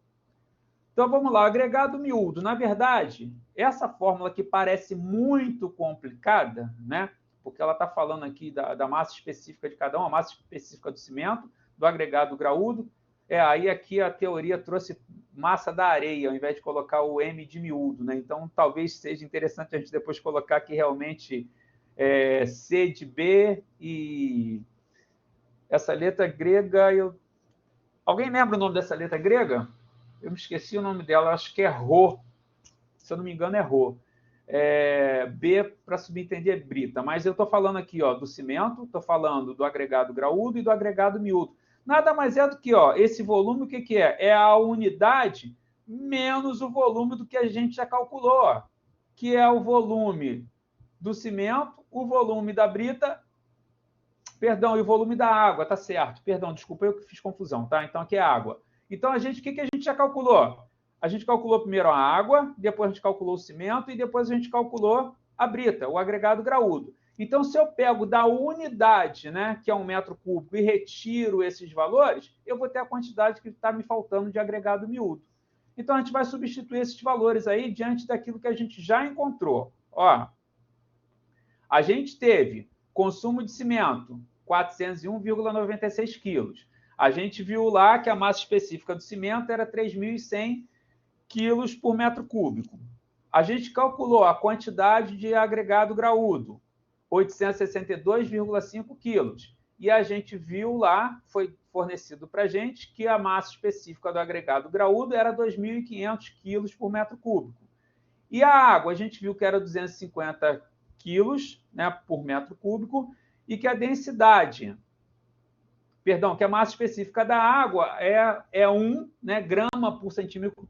Então, vamos lá, agregado miúdo. Na verdade, essa fórmula que parece muito complicada, né? Porque ela está falando aqui da massa específica de cada um, a massa específica do cimento, do agregado graúdo. Aí aqui a teoria trouxe massa da areia, ao invés de colocar o M de miúdo, né? Então, talvez seja interessante a gente depois colocar aqui realmente C de B e essa letra grega. Alguém lembra o nome dessa letra grega? Eu me esqueci o nome dela, acho que é Rho. Se eu não me engano, é Rho. B, para subentender, é brita. Mas eu estou falando aqui do cimento, estou falando do agregado graúdo e do agregado miúdo. Nada mais é do que esse volume, o que é? É a unidade menos o volume do que a gente já calculou, que é o volume do cimento, o volume da brita, perdão, e o volume da água, tá certo. Perdão, desculpa, eu que fiz confusão, tá? Então, aqui é água. Então, o que a gente já calculou? A gente calculou primeiro a água, depois a gente calculou o cimento e depois a gente calculou a brita, o agregado graúdo. Então, se eu pego da unidade, né, que é 1 metro cúbico, e retiro esses valores, eu vou ter a quantidade que está me faltando de agregado miúdo. Então, a gente vai substituir esses valores aí diante daquilo que a gente já encontrou. A gente teve consumo de cimento, 401,96 quilos. A gente viu lá que a massa específica do cimento era 3.100 quilos por metro cúbico. A gente calculou a quantidade de agregado graúdo, 862,5 quilos. E a gente viu lá, foi fornecido para a gente, que a massa específica do agregado graúdo era 2.500 quilos por metro cúbico. E a água, a gente viu que era 250 quilos, né, por metro cúbico, e que a densidade, que a massa específica da água é 1, né, grama por centímetro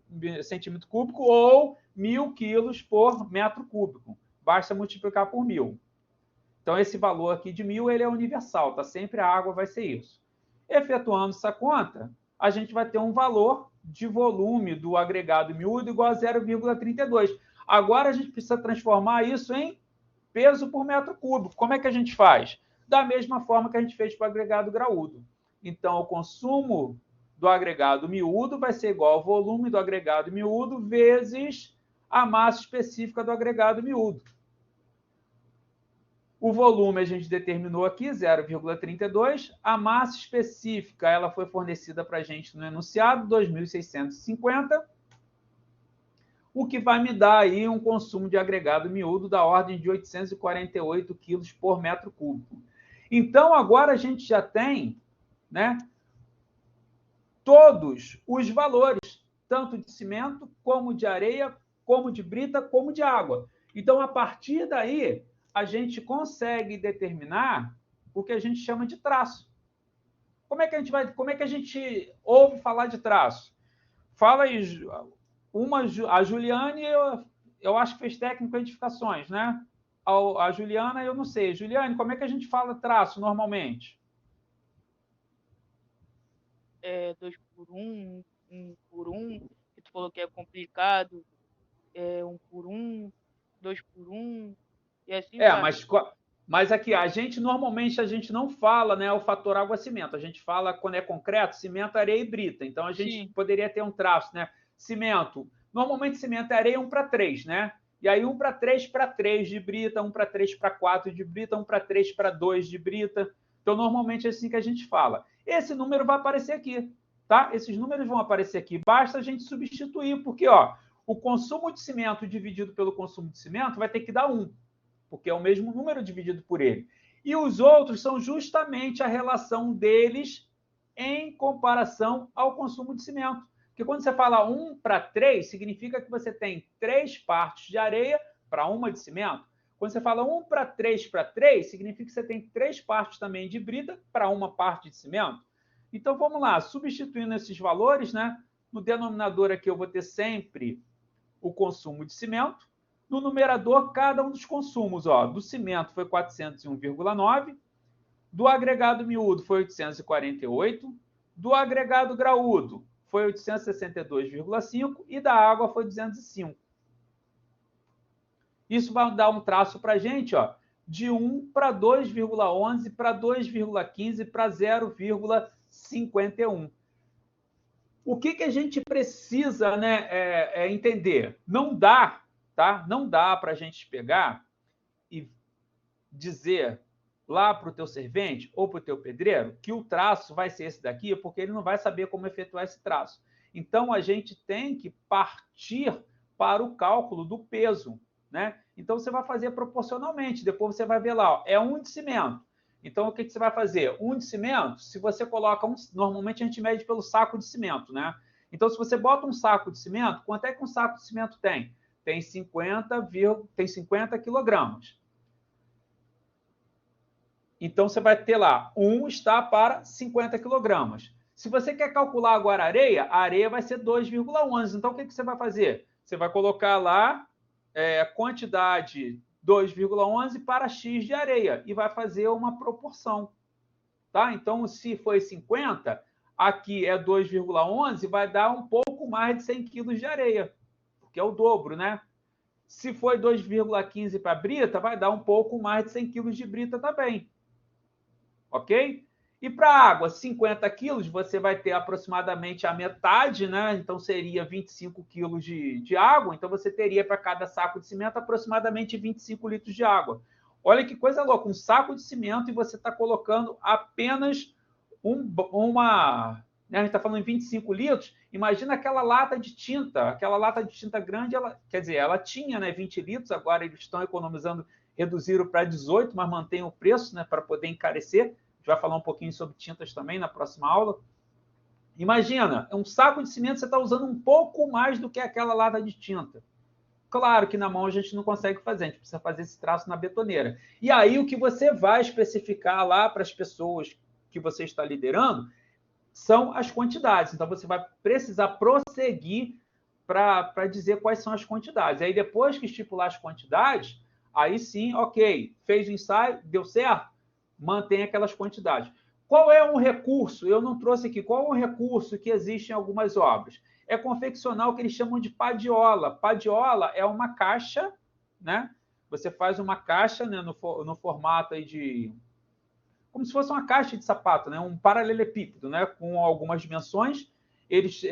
cúbico ou 1.000 quilos por metro cúbico. Basta multiplicar por 1.000. Então, esse valor aqui de 1.000 ele é universal, tá? Sempre a água vai ser isso. Efetuando essa conta, a gente vai ter um valor de volume do agregado miúdo igual a 0,32. Agora, a gente precisa transformar isso em peso por metro cúbico. Como é que a gente faz? Da mesma forma que a gente fez para o agregado graúdo. Então, o consumo do agregado miúdo vai ser igual ao volume do agregado miúdo vezes a massa específica do agregado miúdo. O volume a gente determinou aqui, 0,32. A massa específica ela foi fornecida para a gente no enunciado, 2.650, o que vai me dar aí um consumo de agregado miúdo da ordem de 848 quilos por metro cúbico. Então, agora a gente já tem, né, todos os valores, tanto de cimento, como de areia, como de brita, como de água. Então, a partir daí, a gente consegue determinar o que a gente chama de traço. Como é que a gente ouve falar de traço? Fala aí, a Juliane, eu acho que fez técnico edificações, né? A Juliana, eu não sei. Juliane, como é que a gente fala traço normalmente? 2 por 1, 1 por 1, que tu falou que é complicado, 1 por 1, 2 por 1, e assim vai. Mas aqui, normalmente a gente não fala, né, o fator água-cimento. A gente fala, quando é concreto, cimento, areia e brita. Então, a gente poderia ter um traço, né? Cimento. Normalmente, cimento é areia 1:3, né? E aí, 1:3 de brita, 1:3 de brita, 1:3 de brita. Então, normalmente é assim que a gente fala. Esse número vai aparecer aqui, tá? Esses números vão aparecer aqui. Basta a gente substituir, porque, ó, o consumo de cimento dividido pelo consumo de cimento vai ter que dar 1, porque é o mesmo número dividido por ele. E os outros são justamente a relação deles em comparação ao consumo de cimento. Porque quando você fala 1:3, significa que você tem 3 partes de areia para 1 de cimento. Quando você fala 1:3, significa que você tem 3 partes também de brita para 1 parte de cimento. Então, vamos lá, substituindo esses valores, né? No denominador aqui eu vou ter sempre o consumo de cimento. No numerador, cada um dos consumos. Ó, do cimento foi 401,9, do agregado miúdo foi 848, do agregado graúdo foi 862,5 e da água foi 205. Isso vai dar um traço para a gente, ó, de 1 para 2,11 para 2,15 para 0,51. O que a gente precisa, né, entender? Não dá, tá? Não dá para a gente pegar e dizer lá para o teu servente ou para o teu pedreiro que o traço vai ser esse daqui, porque ele não vai saber como efetuar esse traço. Então, a gente tem que partir para o cálculo do peso, né? Então, você vai fazer proporcionalmente. Depois você vai ver lá, ó, é 1 de cimento. Então, o que você vai fazer? 1 de cimento, se você coloca normalmente a gente mede pelo saco de cimento, né? Então, se você bota um saco de cimento, quanto é que um saco de cimento tem? Tem 50 quilogramas. Então, você vai ter lá, 1 está para 50 quilogramas. Se você quer calcular agora a areia vai ser 2,11. Então, o que você vai fazer? Você vai colocar lá quantidade 2,11 para X de areia e vai fazer uma proporção. Tá? Então, se foi 50, aqui é 2,11, vai dar um pouco mais de 100 quilos de areia, porque é o dobro, né? Se foi 2,15 para brita, vai dar um pouco mais de 100 quilos de brita também. Ok? E para água, 50 quilos, você vai ter aproximadamente a metade, né? Então, seria 25 quilos de água. Então, você teria para cada saco de cimento aproximadamente 25 litros de água. Olha que coisa louca, um saco de cimento e você está colocando apenas uma... Né? A gente está falando em 25 litros. Imagina aquela lata de tinta grande, ela tinha, né, 20 litros, agora eles estão economizando, reduziram para 18, mas mantém o preço, né, para poder encarecer. A gente vai falar um pouquinho sobre tintas também na próxima aula. Imagina, um saco de cimento você está usando um pouco mais do que aquela lata de tinta. Claro que na mão a gente não consegue fazer, a gente precisa fazer esse traço na betoneira. E aí o que você vai especificar lá para as pessoas que você está liderando são as quantidades. Então você vai precisar prosseguir para dizer quais são as quantidades. Aí depois que estipular as quantidades, aí sim, ok, fez o ensaio, deu certo, mantém aquelas quantidades. Qual é um recurso? Eu não trouxe aqui. Qual é um recurso que existe em algumas obras? É confeccionar o que eles chamam de padiola. Padiola é uma caixa, né? Você faz uma caixa, né, no formato aí de... como se fosse uma caixa de sapato, né? Um paralelepípedo, né? Com algumas dimensões. Eles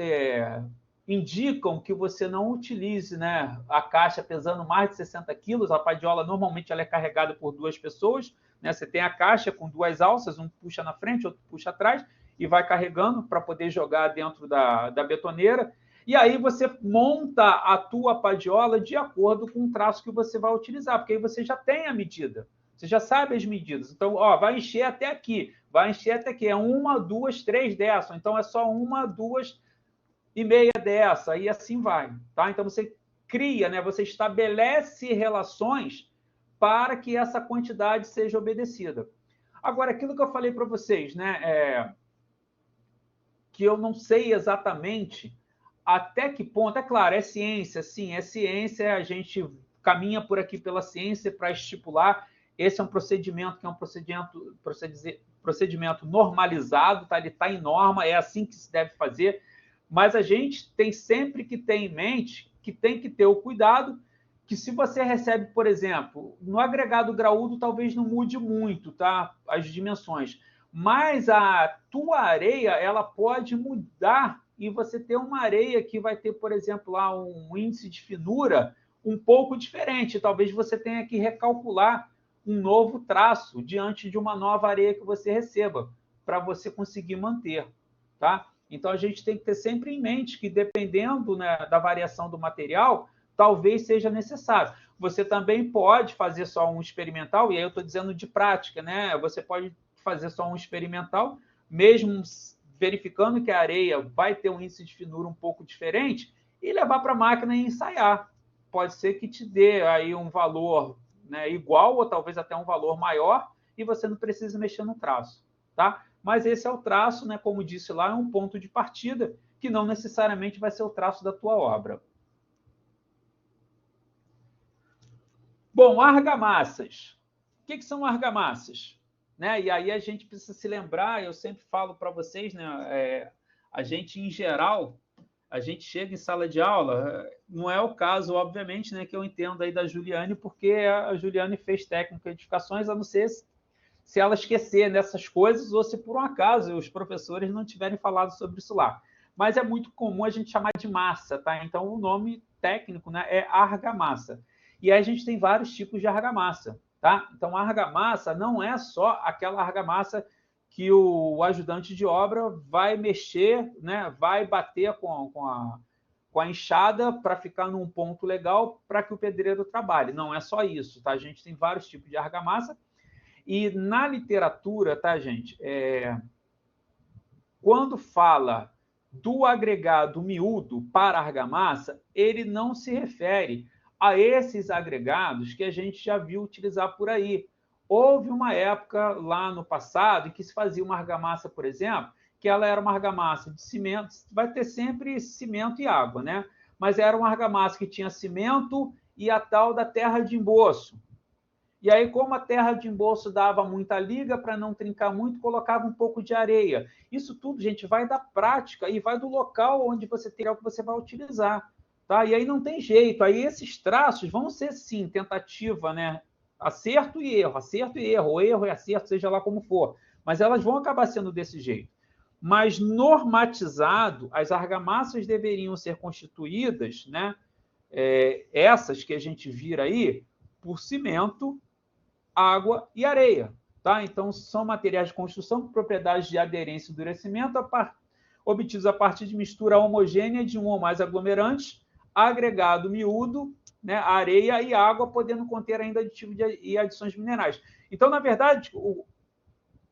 indicam que você não utilize, né, a caixa pesando mais de 60 quilos. A padiola normalmente ela é carregada por 2 pessoas, né? Você tem a caixa com 2 alças, um puxa na frente, outro puxa atrás, e vai carregando para poder jogar dentro da betoneira. E aí você monta a tua padiola de acordo com o traço que você vai utilizar, porque aí você já tem a medida, você já sabe as medidas. Então, ó, vai encher até aqui, vai encher até aqui, é 1, 2, 3 dessa, então é só 1, 2 e meia dessa, e assim vai, tá? Então você cria, né? Você estabelece relações para que essa quantidade seja obedecida. Agora, aquilo que eu falei para vocês, né? Que eu não sei exatamente até que ponto, é claro, é ciência, sim, é ciência, a gente caminha por aqui pela ciência para estipular. Esse é um procedimento que é um procedimento normalizado, tá? Ele está em norma, é assim que se deve fazer, mas a gente tem sempre que ter em mente que tem que ter o cuidado que se você recebe, por exemplo, no agregado graúdo talvez não mude muito, tá? As dimensões, mas a tua areia ela pode mudar e você ter uma areia que vai ter, por exemplo, lá um índice de finura um pouco diferente. Talvez você tenha que recalcular um novo traço diante de uma nova areia que você receba, para você conseguir manter, tá? Então, a gente tem que ter sempre em mente que, dependendo, né, da variação do material, talvez seja necessário. Você também pode fazer só um experimental, e aí eu estou dizendo de prática, né? Você pode fazer só um experimental, mesmo verificando que a areia vai ter um índice de finura um pouco diferente, e levar para a máquina e ensaiar. Pode ser que te dê aí um valor, né, igual ou talvez até um valor maior, e você não precisa mexer no traço, tá? Mas esse é o traço, né, como disse lá, é um ponto de partida, que não necessariamente vai ser o traço da tua obra. Bom, argamassas. O que são argamassas? Né? E aí a gente precisa se lembrar, eu sempre falo para vocês, né, a gente, em geral, a gente chega em sala de aula, não é o caso, obviamente, né, que eu entendo aí da Juliane, porque a Juliane fez técnico de edificações, a não ser se ela esquecer dessas coisas ou se por um acaso os professores não tiverem falado sobre isso lá. Mas é muito comum a gente chamar de massa, tá? Então o nome técnico, né, é argamassa. E aí a gente tem vários tipos de argamassa, tá? Então a argamassa não é só aquela argamassa que o ajudante de obra vai mexer, né, vai bater com a enxada para ficar num ponto legal para que o pedreiro trabalhe. Não é só isso, tá? A gente tem vários tipos de argamassa. E na literatura, tá, gente? Quando fala do agregado miúdo para argamassa, ele não se refere a esses agregados que a gente já viu utilizar por aí. Houve uma época lá no passado em que se fazia uma argamassa, por exemplo, que ela era uma argamassa de cimento, vai ter sempre cimento e água, né? Mas era uma argamassa que tinha cimento e a tal da terra de emboço. E aí, como a terra de embolso dava muita liga, para não trincar muito, colocava um pouco de areia. Isso tudo, gente, vai da prática e vai do local onde você tem o que você vai utilizar. Tá? E aí não tem jeito. Aí esses traços vão ser, sim, tentativa, né? Acerto e erro, ou erro e acerto, seja lá como for. Mas elas vão acabar sendo desse jeito. Mas normatizado, as argamassas deveriam ser constituídas, né? Essas que a gente vira aí, por cimento, água e areia. Tá? Então, são materiais de construção com propriedades de aderência e endurecimento obtidos a partir de mistura homogênea de um ou mais aglomerantes, agregado miúdo, né, areia e água, podendo conter ainda aditivos e adições minerais. Então, na verdade,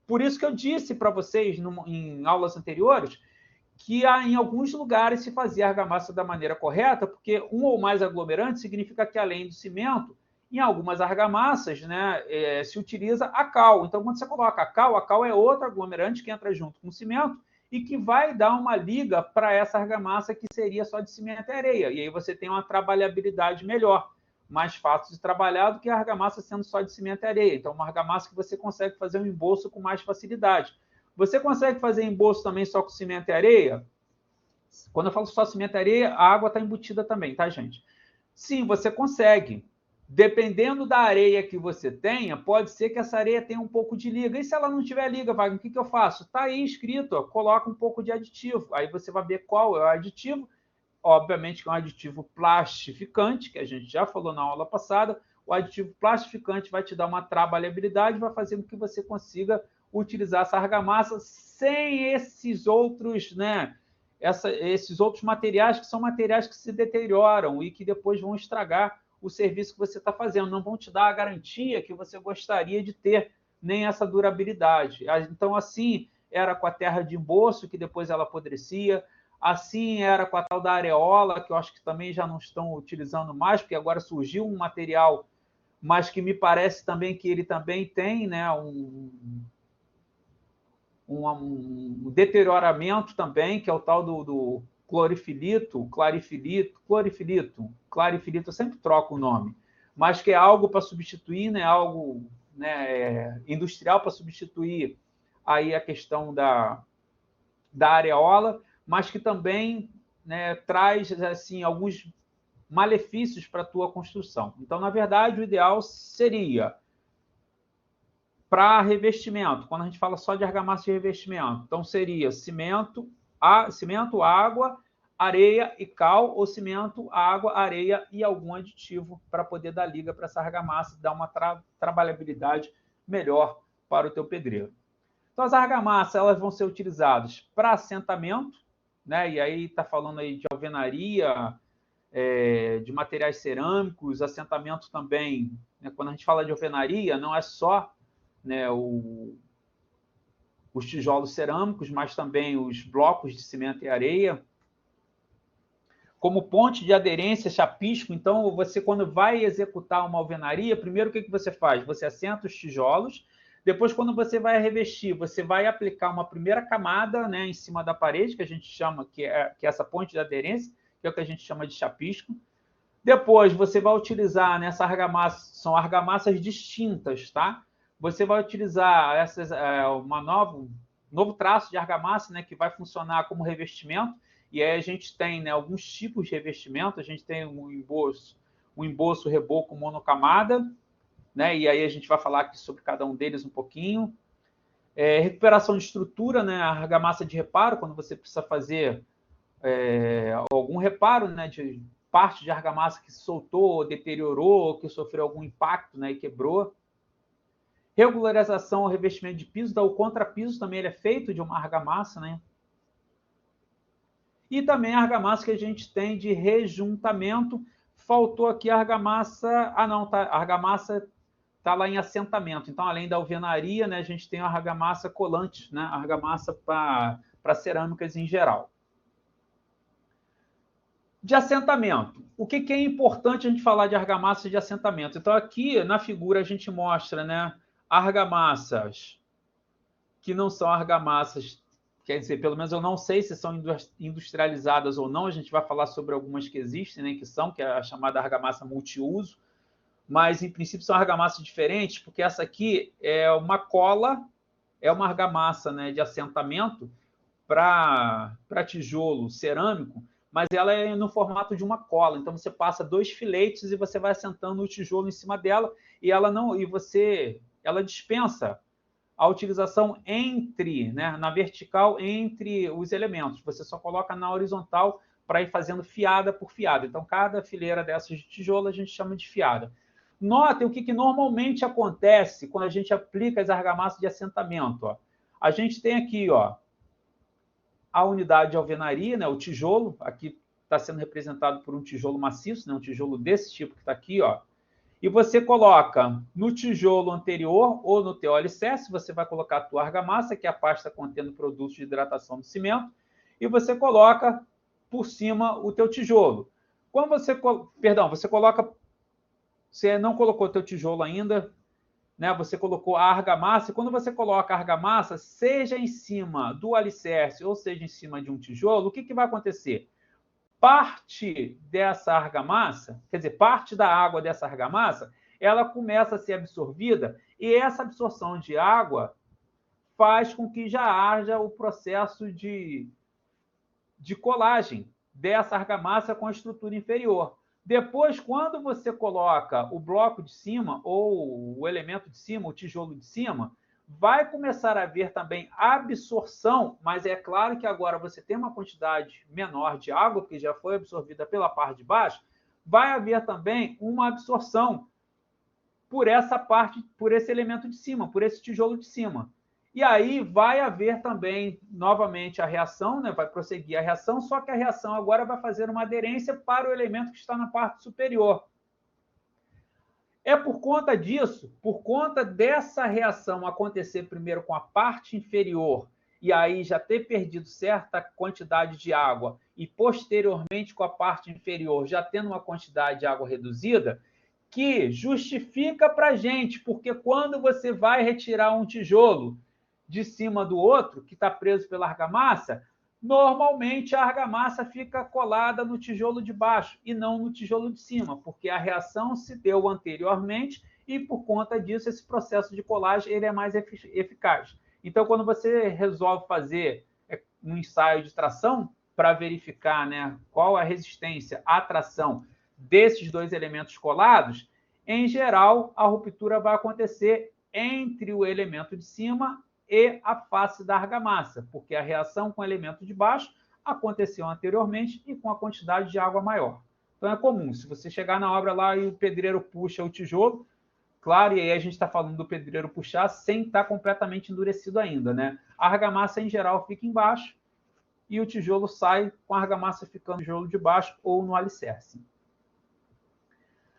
por isso que eu disse para vocês em aulas anteriores que em alguns lugares se fazia argamassa da maneira correta, porque um ou mais aglomerantes significa que, além do cimento, em algumas argamassas, né, se utiliza a cal. Então, quando você coloca a cal é outro aglomerante que entra junto com o cimento e que vai dar uma liga para essa argamassa que seria só de cimento e areia. E aí você tem uma trabalhabilidade melhor, mais fácil de trabalhar do que a argamassa sendo só de cimento e areia. Então, uma argamassa que você consegue fazer um embolso com mais facilidade. Você consegue fazer embolso também só com cimento e areia? Quando eu falo só cimento e areia, a água está embutida também, tá, gente? Sim, você consegue. Dependendo da areia que você tenha, pode ser que essa areia tenha um pouco de liga. E se ela não tiver liga, Wagner, o que eu faço? Está aí escrito, ó, coloca um pouco de aditivo. Aí você vai ver qual é o aditivo obviamente que é um aditivo plastificante, que a gente já falou na aula passada. O aditivo plastificante vai te dar uma trabalhabilidade, vai fazer com que você consiga utilizar essa argamassa sem esses outros, né, esses outros materiais, que são materiais que se deterioram e que depois vão estragar o serviço que você está fazendo, não vão te dar a garantia que você gostaria de ter, nem essa durabilidade. Então, assim era com a terra de embolso, que depois ela apodrecia, assim era com a tal da areola, que eu acho que também já não estão utilizando mais, porque agora surgiu um material, mas que me parece também que ele também tem, né, um deterioramento também, que é o tal do clarifilito, eu sempre troco o nome, mas que é algo para substituir, né, algo, né, industrial para substituir aí a questão da areola, mas que também, né, traz assim alguns malefícios para a tua construção. Então, na verdade, o ideal seria para revestimento, quando a gente fala só de argamassa de revestimento, então seria cimento, água, areia e cal, ou cimento, água, areia e algum aditivo para poder dar liga para essa argamassa e dar uma trabalhabilidade melhor para o teu pedreiro. Então, as argamassas elas vão ser utilizadas para assentamento, né? E aí está falando aí de alvenaria, de materiais cerâmicos, assentamento também, né? Quando a gente fala de alvenaria, não é só, né, os tijolos cerâmicos, mas também os blocos de cimento e areia. Como ponte de aderência, chapisco, então você, quando vai executar uma alvenaria, primeiro o que você faz? Você assenta os tijolos, depois, quando você vai revestir, você vai aplicar uma primeira camada, né, em cima da parede, que a gente chama, que é essa ponte de aderência, que é o que a gente chama de chapisco. Depois, você vai utilizar nessa argamassa, são argamassas distintas, tá? Você vai utilizar novo traço de argamassa, né, que vai funcionar como revestimento. E aí a gente tem, né, alguns tipos de revestimento. A gente tem um emboço reboco monocamada, né? E aí a gente vai falar aqui sobre cada um deles um pouquinho. Recuperação de estrutura, né? A argamassa de reparo, quando você precisa fazer algum reparo, né, de parte de argamassa que soltou, deteriorou, que sofreu algum impacto, né, e quebrou. Regularização ou revestimento de piso, o contrapiso também ele é feito de uma argamassa, né? E também a argamassa que a gente tem de rejuntamento. Faltou aqui a argamassa... a argamassa está lá em assentamento. Então, além da alvenaria, né, a gente tem a argamassa colante, né, a argamassa para cerâmicas em geral. De assentamento. O que é importante a gente falar de argamassa de assentamento? Então, aqui na figura a gente mostra, né, argamassas que não são argamassas, quer dizer, pelo menos eu não sei se são industrializadas ou não, a gente vai falar sobre algumas que existem, né, que é a chamada argamassa multiuso, mas em princípio são argamassas diferentes, porque essa aqui é uma cola, é uma argamassa, né, de assentamento para tijolo cerâmico, mas ela é no formato de uma cola. Então você passa 2 filetes e você vai assentando o tijolo em cima dela e ela dispensa a utilização entre, né, na vertical entre os elementos. Você só coloca na horizontal para ir fazendo fiada por fiada. Então cada fileira dessas de tijolo a gente chama de fiada. Notem o que normalmente acontece quando a gente aplica as argamassas de assentamento. Ó. A gente tem aqui, ó, a unidade de alvenaria, né, o tijolo, aqui está sendo representado por um tijolo maciço, né, um tijolo desse tipo que está aqui, ó, e você coloca no tijolo anterior ou no teu alicerce, você vai colocar a tua argamassa, que é a pasta contendo produtos de hidratação do cimento, e você coloca por cima o teu tijolo. Quando você coloca, você não colocou o teu tijolo ainda, né, você colocou a argamassa, e quando você coloca a argamassa, seja em cima do alicerce ou seja em cima de um tijolo, o que vai acontecer? Parte dessa argamassa, quer dizer, parte da água dessa argamassa, ela começa a ser absorvida e essa absorção de água faz com que já haja o processo de colagem dessa argamassa com a estrutura inferior. Depois, quando você coloca o bloco de cima ou o elemento de cima, o tijolo de cima, vai começar a haver também absorção, mas é claro que agora você tem uma quantidade menor de água, que já foi absorvida pela parte de baixo, vai haver também uma absorção por essa parte, por esse elemento de cima, por esse tijolo de cima. E aí vai haver também, novamente, a reação, né? Vai prosseguir a reação, só que a reação agora vai fazer uma aderência para o elemento que está na parte superior. É por conta disso, por conta dessa reação acontecer primeiro com a parte inferior e aí já ter perdido certa quantidade de água e posteriormente com a parte inferior já tendo uma quantidade de água reduzida, que justifica para a gente, porque quando você vai retirar um tijolo de cima do outro, que está preso pela argamassa, normalmente a argamassa fica colada no tijolo de baixo e não no tijolo de cima, porque a reação se deu anteriormente e, por conta disso, esse processo de colagem ele é mais eficaz. Então, quando você resolve fazer um ensaio de tração para verificar, né, qual a resistência à tração desses dois elementos colados, em geral, a ruptura vai acontecer entre o elemento de cima e a face da argamassa, porque a reação com o elemento de baixo aconteceu anteriormente e com a quantidade de água maior. Então é comum, se você chegar na obra lá e o pedreiro puxa o tijolo, claro, e aí a gente está falando do pedreiro puxar sem estar completamente endurecido ainda, né? A argamassa, em geral, fica embaixo e o tijolo sai com a argamassa ficando no tijolo de baixo ou no alicerce.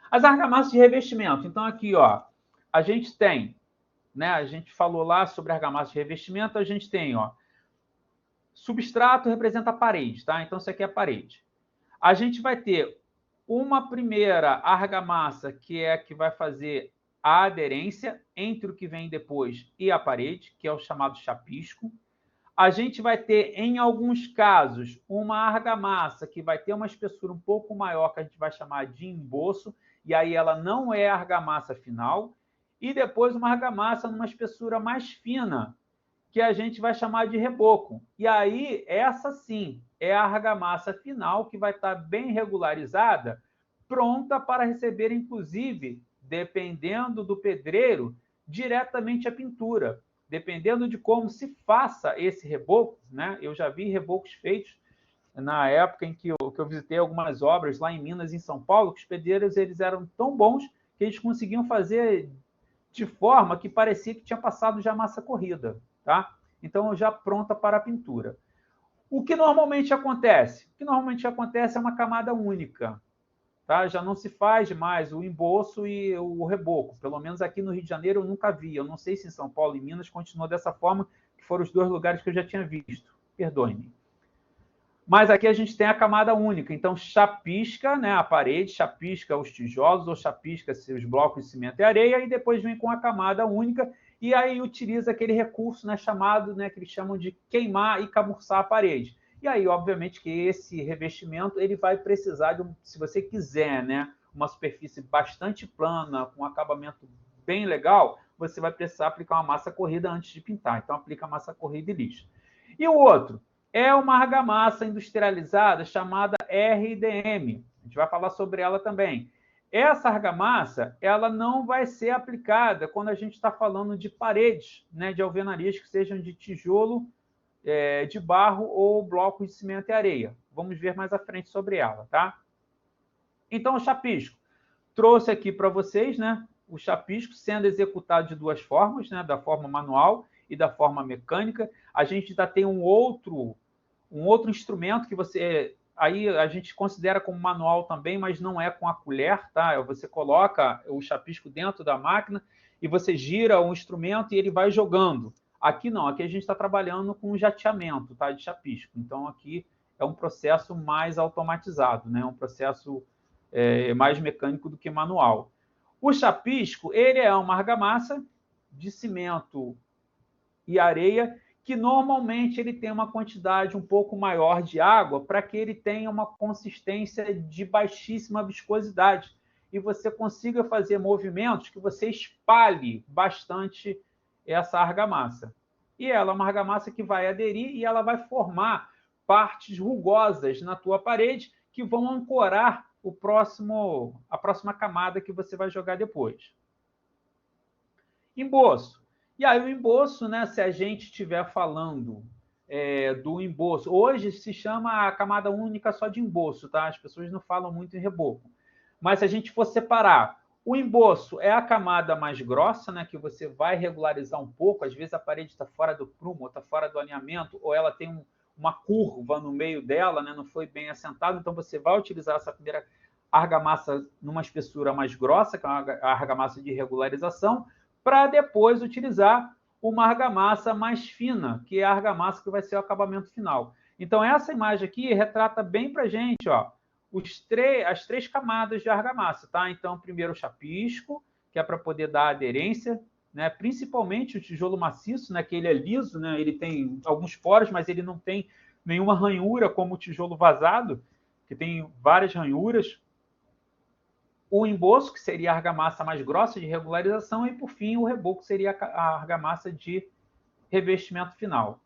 As argamassas de revestimento. Então, aqui, ó, a gente tem, né? A gente falou lá sobre argamassa de revestimento, a gente tem, ó, substrato representa a parede, tá? Então, isso aqui é a parede. A gente vai ter uma primeira argamassa, que é a que vai fazer a aderência entre o que vem depois e a parede, que é o chamado chapisco. A gente vai ter, em alguns casos, uma argamassa que vai ter uma espessura um pouco maior, que a gente vai chamar de emboço, e aí ela não é a argamassa final. E depois uma argamassa numa espessura mais fina, que a gente vai chamar de reboco. E aí, essa sim, é a argamassa final, que vai estar bem regularizada, pronta para receber, inclusive, dependendo do pedreiro, diretamente a pintura. Dependendo de como se faça esse reboco, né? Eu já vi rebocos feitos na época em que eu visitei algumas obras lá em Minas e em São Paulo, que os pedreiros eles eram tão bons que eles conseguiam fazer de forma que parecia que tinha passado já massa corrida, tá? Então, já pronta para a pintura. O que normalmente acontece? O que normalmente acontece é uma camada única, tá? Já não se faz mais o emboço e o reboco. Pelo menos aqui no Rio de Janeiro eu nunca vi. Eu não sei se em São Paulo e Minas continua dessa forma, que foram os dois lugares que eu já tinha visto. Perdoe-me. Mas aqui a gente tem a camada única. Então, chapisca, né, a parede, chapisca os tijolos ou chapisca os blocos de cimento e areia e depois vem com a camada única e aí utiliza aquele recurso, né, chamado, né, que eles chamam de queimar e camurçar a parede. E aí, obviamente, que esse revestimento ele vai precisar de, se você quiser, né, uma superfície bastante plana, com um acabamento bem legal, você vai precisar aplicar uma massa corrida antes de pintar. Então, aplica a massa corrida e lixa. E o outro é uma argamassa industrializada chamada RDM. A gente vai falar sobre ela também. Essa argamassa, ela não vai ser aplicada quando a gente está falando de paredes, né, de alvenarias que sejam de tijolo, de barro ou blocos de cimento e areia. Vamos ver mais à frente sobre ela, tá? Então, o chapisco. Trouxe aqui para vocês, né, o chapisco sendo executado de duas formas, né, da forma manual e da forma mecânica. A gente ainda tem um outro instrumento que você... Aí a gente considera como manual também, mas não é com a colher, tá? Você coloca o chapisco dentro da máquina e você gira o instrumento e ele vai jogando. Aqui não, aqui a gente está trabalhando com jateamento, tá? De chapisco. Então aqui é um processo mais automatizado, né? Um processo mais mecânico do que manual. O chapisco, ele é uma argamassa de cimento e areia que normalmente ele tem uma quantidade um pouco maior de água para que ele tenha uma consistência de baixíssima viscosidade e você consiga fazer movimentos que você espalhe bastante essa argamassa. E ela é uma argamassa que vai aderir e ela vai formar partes rugosas na tua parede que vão ancorar a próxima camada que você vai jogar depois. Emboço. E aí o embolso, né, se a gente estiver falando do embolso, hoje se chama a camada única só de embolso, tá? As pessoas não falam muito em reboco. Mas se a gente for separar, o embolso é a camada mais grossa, né, que você vai regularizar um pouco, às vezes a parede está fora do prumo, ou está fora do alinhamento, ou ela tem uma curva no meio dela, né, não foi bem assentado, então você vai utilizar essa primeira argamassa numa espessura mais grossa, que é a argamassa de regularização, para depois utilizar uma argamassa mais fina, que é a argamassa que vai ser o acabamento final. Então, essa imagem aqui retrata bem para a gente, ó, as 3 camadas de argamassa, tá? Então, primeiro o chapisco, que é para poder dar aderência, né? Principalmente o tijolo maciço, né? Que ele é liso, né? Ele tem alguns poros, mas ele não tem nenhuma ranhura como o tijolo vazado, que tem várias ranhuras. O embolso, que seria a argamassa mais grossa de regularização, e, por fim, o reboco, que seria a argamassa de revestimento final.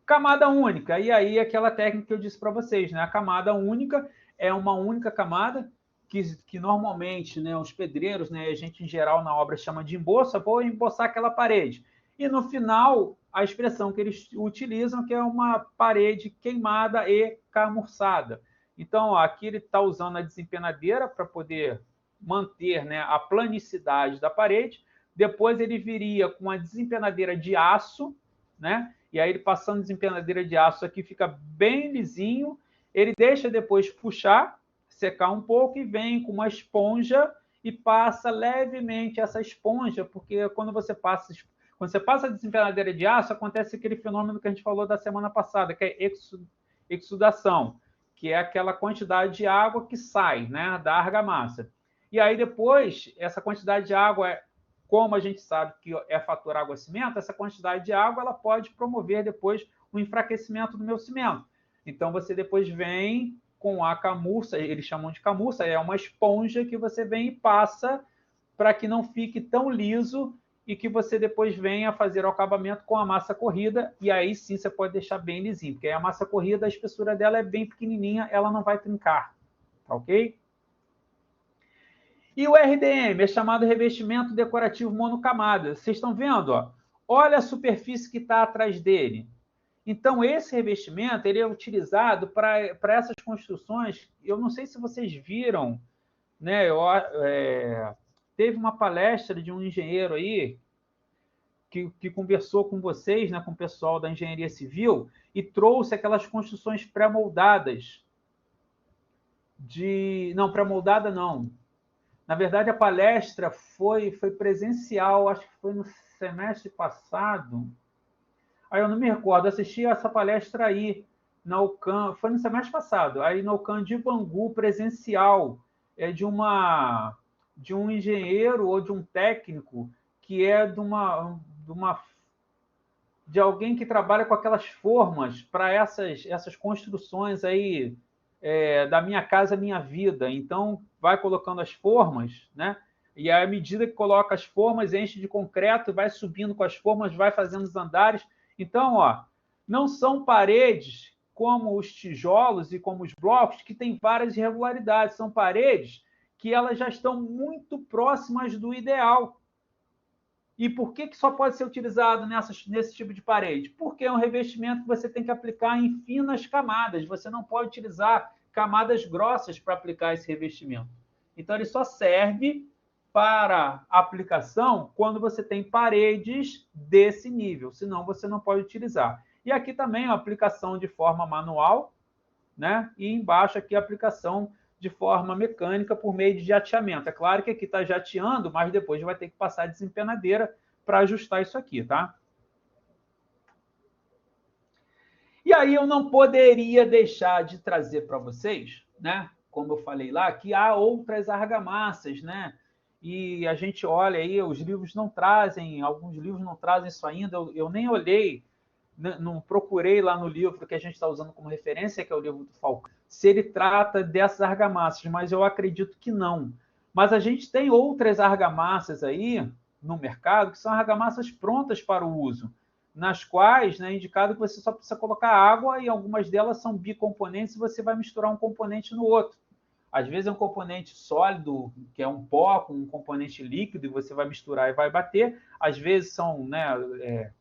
Camada única, e aí aquela técnica que eu disse para vocês, né? A camada única é uma única camada que normalmente, né, os pedreiros, né, a gente em geral na obra chama de emboço, vou emboçar aquela parede. E no final, a expressão que eles utilizam que é uma parede queimada e camurçada. Então, ó, aqui ele está usando a desempenadeira para poder manter, né, a planicidade da parede. Depois ele viria com a desempenadeira de aço, né? E aí ele passando desempenadeira de aço aqui fica bem lisinho. Ele deixa depois puxar, secar um pouco e vem com uma esponja e passa levemente essa esponja, porque quando você passa a desempenadeira de aço, acontece aquele fenômeno que a gente falou da semana passada, que é exudação, que é aquela quantidade de água que sai, né, da argamassa. E aí depois, essa quantidade de água, como a gente sabe que é fator água-cimento, essa quantidade de água ela pode promover depois o enfraquecimento do meu cimento. Então, você depois vem com a camurça, eles chamam de camurça, é uma esponja que você vem e passa para que não fique tão liso e que você depois venha fazer o acabamento com a massa corrida, e aí sim você pode deixar bem lisinho, porque a massa corrida, a espessura dela é bem pequenininha, ela não vai trincar, tá ok? E o RDM é chamado revestimento decorativo monocamada. Vocês estão vendo? Ó? Olha a superfície que está atrás dele. Então, esse revestimento ele é utilizado para essas construções. Eu não sei se vocês viram, né? Teve uma palestra de um engenheiro aí que conversou com vocês, né, com o pessoal da engenharia civil, e trouxe aquelas construções pré-moldadas. Não, pré-moldada não. Na verdade, a palestra foi presencial, acho que foi no semestre passado. Aí eu não me recordo, assisti essa palestra aí na UCAM, foi no semestre passado, aí na UCAM de Bangu, presencial, de um engenheiro ou de um técnico que é de alguém que trabalha com aquelas formas para essas construções aí, da Minha Casa Minha Vida. Então, vai colocando as formas, né? E à medida que coloca as formas, enche de concreto, vai subindo com as formas, vai fazendo os andares. Então, ó, não são paredes como os tijolos e como os blocos, que tem várias irregularidades. São paredes que elas já estão muito próximas do ideal. E por que só pode ser utilizado nesse tipo de parede? Porque é um revestimento que você tem que aplicar em finas camadas. Você não pode utilizar camadas grossas para aplicar esse revestimento. Então, ele só serve para aplicação quando você tem paredes desse nível. Senão, você não pode utilizar. E aqui também a aplicação de forma manual, né? E embaixo aqui a aplicação de forma mecânica por meio de jateamento. É claro que aqui está jateando, mas depois vai ter que passar a desempenadeira para ajustar isso aqui, tá? E aí eu não poderia deixar de trazer para vocês, né? Como eu falei lá, que há outras argamassas, né? E a gente olha aí, os livros não trazem, alguns livros não trazem isso ainda, eu nem olhei, não procurei lá no livro que a gente está usando como referência, que é o livro do Falcão, se ele trata dessas argamassas, mas eu acredito que não. Mas a gente tem outras argamassas aí no mercado que são argamassas prontas para o uso, nas quais é indicado que você só precisa colocar água e algumas delas são bicomponentes e você vai misturar um componente no outro. Às vezes é um componente sólido, que é um pó, com um componente líquido, e você vai misturar e vai bater. Às vezes são, né,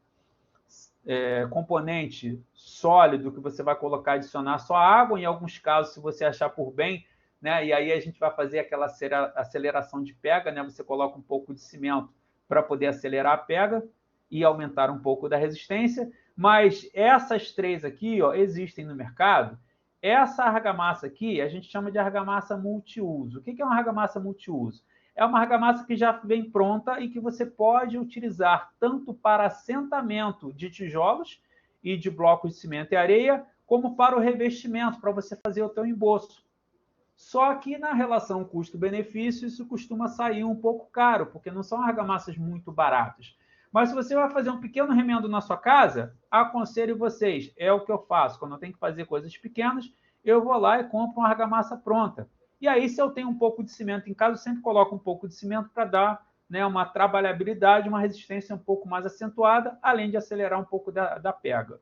componente sólido que você vai colocar, adicionar só água. Em alguns casos, se você achar por bem, né, e aí a gente vai fazer aquela aceleração de pega, né, você coloca um pouco de cimento para poder acelerar a pega e aumentar um pouco da resistência. Mas essas três aqui, ó, existem no mercado. Essa argamassa aqui, a gente chama de argamassa multiuso. O que é uma argamassa multiuso? É uma argamassa que já vem pronta e que você pode utilizar tanto para assentamento de tijolos e de blocos de cimento e areia, como para o revestimento, para você fazer o teu emboço. Só que na relação custo-benefício, isso costuma sair um pouco caro, porque não são argamassas muito baratas. Mas se você vai fazer um pequeno remendo na sua casa, aconselho vocês, é o que eu faço. Quando eu tenho que fazer coisas pequenas, eu vou lá e compro uma argamassa pronta. E aí, se eu tenho um pouco de cimento em casa, eu sempre coloco um pouco de cimento para dar, né, uma trabalhabilidade, uma resistência um pouco mais acentuada, além de acelerar um pouco da pega.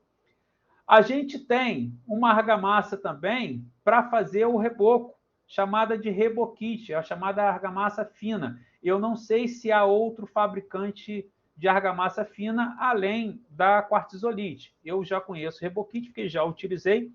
A gente tem uma argamassa também para fazer o reboco, chamada de reboquite, a chamada argamassa fina. Eu não sei se há outro fabricante de argamassa fina além da quartzolite. Eu já conheço reboquite, porque já utilizei,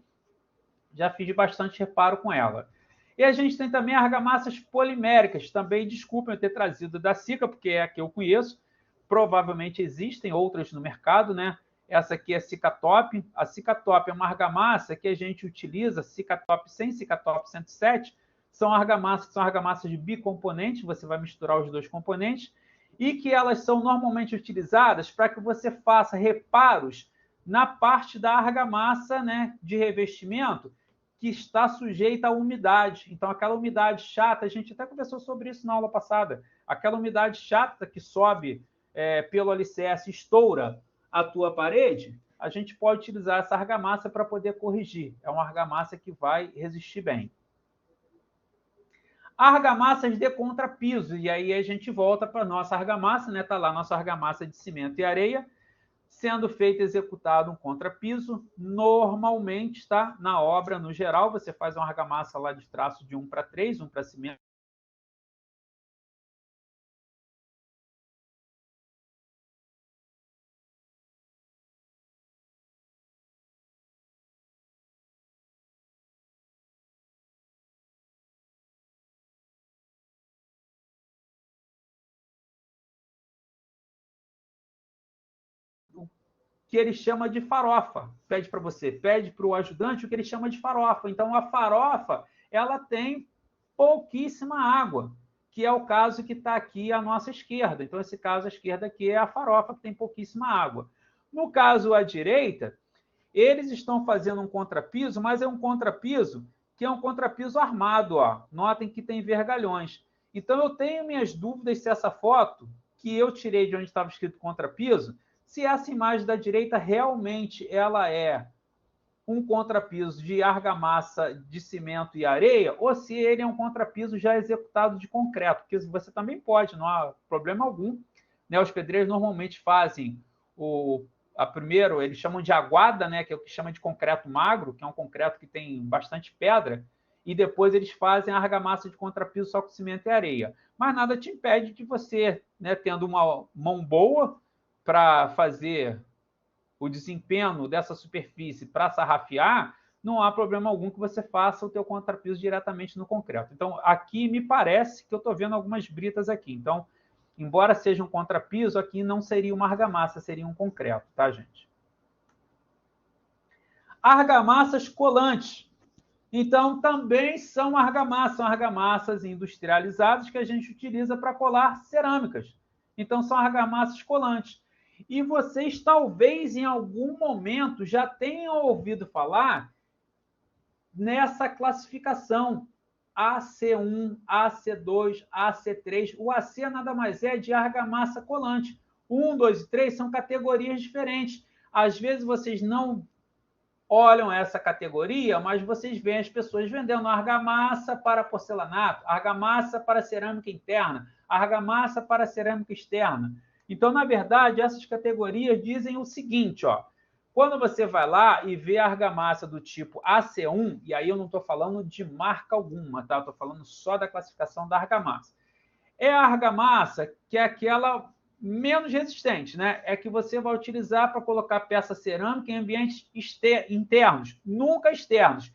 já fiz bastante reparo com ela. E a gente tem também argamassas poliméricas, também, desculpem eu ter trazido da Sika, porque é a que eu conheço, provavelmente existem outras no mercado, né? Essa aqui é a Sikatop. A Sikatop é uma argamassa que a gente utiliza, Sikatop 100, Sikatop 107, são argamassas de bicomponentes, você vai misturar os dois componentes, e que elas são normalmente utilizadas para que você faça reparos na parte da argamassa, né, de revestimento, que está sujeita à umidade. Então, aquela umidade chata, a gente até conversou sobre isso na aula passada, aquela umidade chata que sobe pelo alicerce, estoura a tua parede, a gente pode utilizar essa argamassa para poder corrigir. É uma argamassa que vai resistir bem. Argamassas de contrapiso, e aí a gente volta para a nossa argamassa, né? Está lá a nossa argamassa de cimento e areia, sendo feito, executado um contrapiso. Normalmente, está na obra, no geral, você faz uma argamassa lá de traço de 1:3, 1 para cimento, que ele chama de farofa. Pede para você, pede para o ajudante o que ele chama de farofa. Então, a farofa, ela tem pouquíssima água, que é o caso que está aqui à nossa esquerda. Então, esse caso à esquerda aqui é a farofa, que tem pouquíssima água. No caso à direita, eles estão fazendo um contrapiso, mas é um contrapiso que é um contrapiso armado. Ó. Notem que tem vergalhões. Então, eu tenho minhas dúvidas se essa foto, que eu tirei de onde estava escrito contrapiso, se essa imagem da direita realmente ela é um contrapiso de argamassa de cimento e areia, ou se ele é um contrapiso já executado de concreto, porque você também pode, não há problema algum. Né? Os pedreiros normalmente fazem primeiro, eles chamam de aguada, né? Que é o que chama de concreto magro, que é um concreto que tem bastante pedra, e depois eles fazem a argamassa de contrapiso só com cimento e areia. Mas nada te impede de você, né, tendo uma mão boa para fazer o desempenho dessa superfície para sarrafiar, não há problema algum que você faça o teu contrapiso diretamente no concreto. Então, aqui me parece que eu estou vendo algumas britas aqui. Então, embora seja um contrapiso, aqui não seria uma argamassa, seria um concreto, tá, gente? Argamassas colantes. Então, também são argamassas industrializadas que a gente utiliza para colar cerâmicas. Então, são argamassas colantes. E vocês talvez em algum momento já tenham ouvido falar nessa classificação AC1, AC2, AC3. O AC nada mais é de argamassa colante. 1, 2 e 3 são categorias diferentes. Às vezes vocês não olham essa categoria, mas vocês veem as pessoas vendendo argamassa para porcelanato, argamassa para cerâmica interna, argamassa para cerâmica externa. Então, na verdade, essas categorias dizem o seguinte, ó, Quando você vai lá e vê a argamassa do tipo AC1, e aí eu não estou falando de marca alguma, tá? Eu estou falando só da classificação da argamassa. É a argamassa que é aquela menos resistente, né? É que você vai utilizar para colocar peça cerâmica em ambientes internos, nunca externos.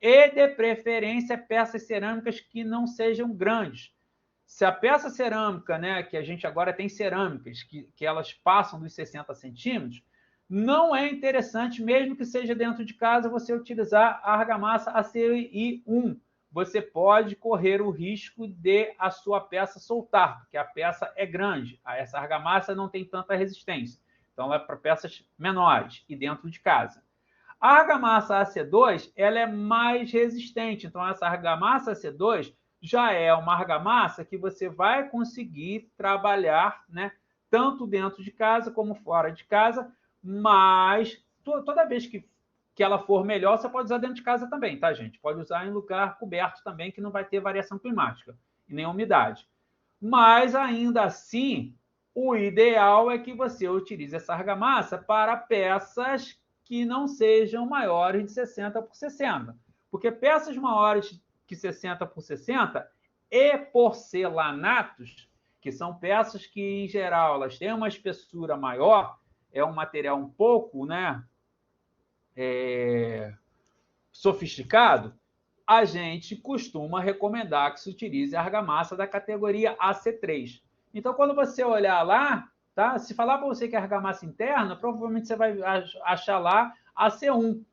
E, de preferência, peças cerâmicas que não sejam grandes. Se a peça cerâmica, né, que a gente agora tem cerâmicas, que elas passam dos 60 centímetros, não é interessante, mesmo que seja dentro de casa, você utilizar a argamassa ACI1. Você pode correr o risco de a sua peça soltar, porque a peça é grande. Essa argamassa não tem tanta resistência. Então, ela é para peças menores e dentro de casa. A argamassa AC2 ela é mais resistente. Então, essa argamassa AC2 já é uma argamassa que você vai conseguir trabalhar, né, tanto dentro de casa como fora de casa, mas toda vez que ela for melhor, você pode usar dentro de casa também, tá, gente? Pode usar em lugar coberto também, que não vai ter variação climática e nem umidade. Mas, ainda assim, o ideal é que você utilize essa argamassa para peças que não sejam maiores de 60 por 60. Porque peças maiores que 60 por 60 e porcelanatos, que são peças que, em geral, elas têm uma espessura maior, é um material um pouco, né, sofisticado, a gente costuma recomendar que se utilize a argamassa da categoria AC3. Então, quando você olhar lá, tá? Se falar para você que é argamassa interna, provavelmente você vai achar lá AC1.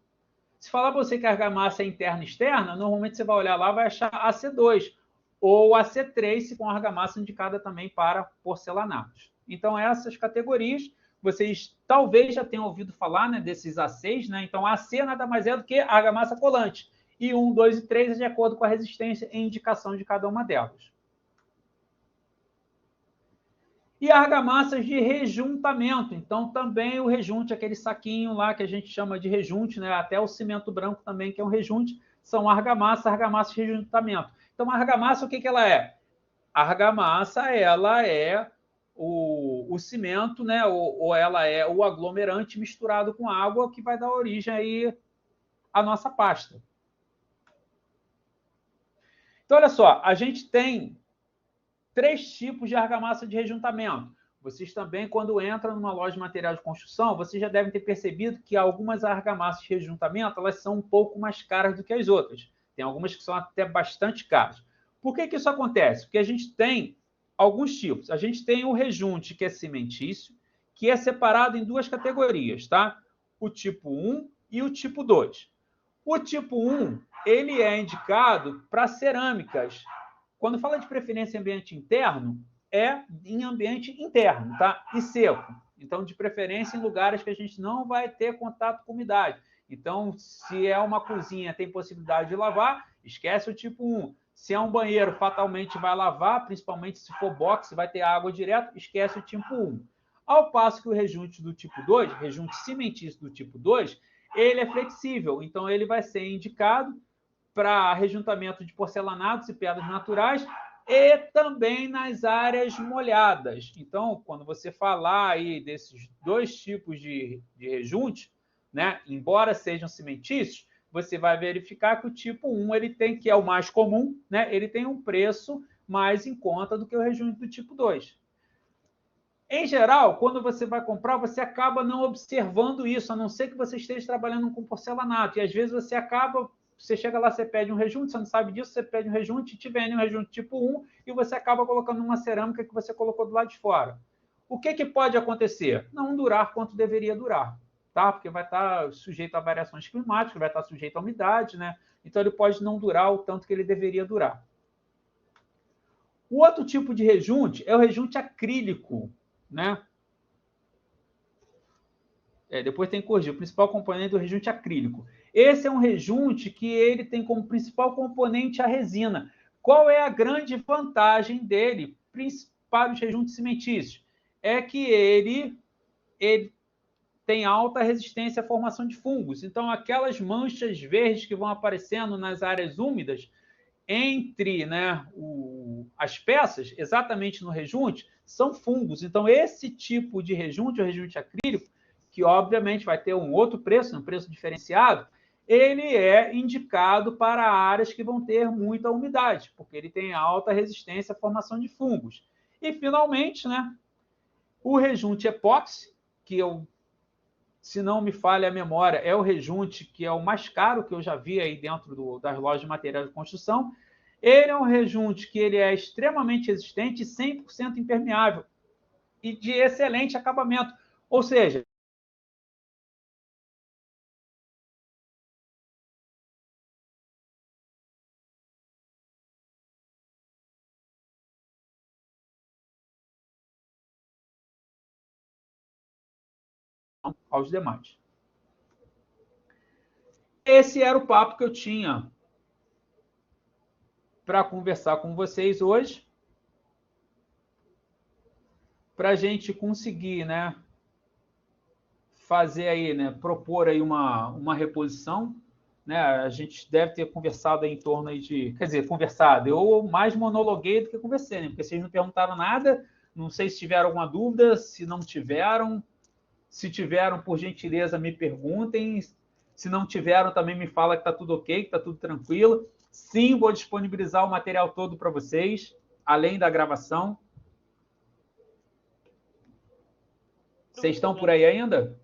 Se falar para você que a argamassa é interna e externa, normalmente você vai olhar lá e vai achar AC2 ou AC3, se com argamassa indicada também para porcelanatos. Então, essas categorias, vocês talvez já tenham ouvido falar, né, desses A6, né? Então, AC nada mais é do que argamassa colante. E 1, 2 e 3 é de acordo com a resistência e indicação de cada uma delas. E argamassas de rejuntamento. Então, também o rejunte, aquele saquinho lá que a gente chama de rejunte, né? Até o cimento branco também, que é um rejunte, são argamassas de rejuntamento. Então, a argamassa, o que ela é? A argamassa, ela é o cimento, né? Ou ela é o aglomerante misturado com água que vai dar origem aí à nossa pasta. Então, olha só, a gente tem 3 tipos de argamassa de rejuntamento. Vocês também, quando entram numa loja de material de construção, vocês já devem ter percebido que algumas argamassas de rejuntamento elas são um pouco mais caras do que as outras. Tem algumas que são até bastante caras. Por que isso acontece? Porque a gente tem alguns tipos. A gente tem o rejunte, que é cimentício, que é separado em 2 categorias, tá? O tipo 1 e o tipo 2. O tipo 1, ele é indicado para cerâmicas. Quando fala de preferência em ambiente interno, é em ambiente interno, tá? E seco. Então, de preferência em lugares que a gente não vai ter contato com umidade. Então, se é uma cozinha, tem possibilidade de lavar, esquece o tipo 1. Se é um banheiro, fatalmente vai lavar, principalmente se for box, vai ter água direto, esquece o tipo 1. Ao passo que o rejunte do tipo 2, rejunte cimentício do tipo 2, ele é flexível. Então, ele vai ser indicado para rejuntamento de porcelanatos e pedras naturais e também nas áreas molhadas. Então, quando você falar aí desses 2 tipos de rejunte, né, embora sejam cimentícios, você vai verificar que o tipo 1, ele tem, que é o mais comum, né, ele tem um preço mais em conta do que o rejunte do tipo 2. Em geral, quando você vai comprar, você acaba não observando isso, a não ser que você esteja trabalhando com porcelanato. E às vezes você chega lá, você pede um rejunte, você não sabe disso, você pede um rejunte, te vende um rejunte tipo 1 e você acaba colocando uma cerâmica que você colocou do lado de fora. O que pode acontecer? Não durar quanto deveria durar, tá? Porque vai estar sujeito a variações climáticas, vai estar sujeito à umidade, né? Então ele pode não durar o tanto que ele deveria durar. O outro tipo de rejunte é o rejunte acrílico, né? Depois tem que corrigir. O principal componente do rejunte acrílico. Esse é um rejunte que ele tem como principal componente a resina. Qual é a grande vantagem dele para os rejuntes cimentícios? É que ele tem alta resistência à formação de fungos. Então, aquelas manchas verdes que vão aparecendo nas áreas úmidas entre, né, as peças, exatamente no rejunte, são fungos. Então, esse tipo de rejunte, o rejunte acrílico, que obviamente vai ter um outro preço, um preço diferenciado, ele é indicado para áreas que vão ter muita umidade, porque ele tem alta resistência à formação de fungos. E, finalmente, né, o rejunte epóxi, que eu, se não me falha a memória, é o rejunte que é o mais caro que eu já vi aí dentro das lojas de materiais de construção. Ele é um rejunte que ele é extremamente resistente e 100% impermeável e de excelente acabamento. Ou seja, aos demais. Esse era o papo que eu tinha para conversar com vocês hoje, para a gente conseguir, né, fazer aí, né, propor aí uma reposição, né? A gente deve ter conversado aí em torno aí de, quer dizer, conversado. Eu mais monologuei do que conversei, né? Porque vocês não perguntaram nada. Não sei se tiveram alguma dúvida, se não tiveram. Se tiveram, por gentileza, me perguntem. Se não tiveram, também me fala que está tudo ok, que está tudo tranquilo. Sim, vou disponibilizar o material todo para vocês, além da gravação. Vocês estão por aí ainda?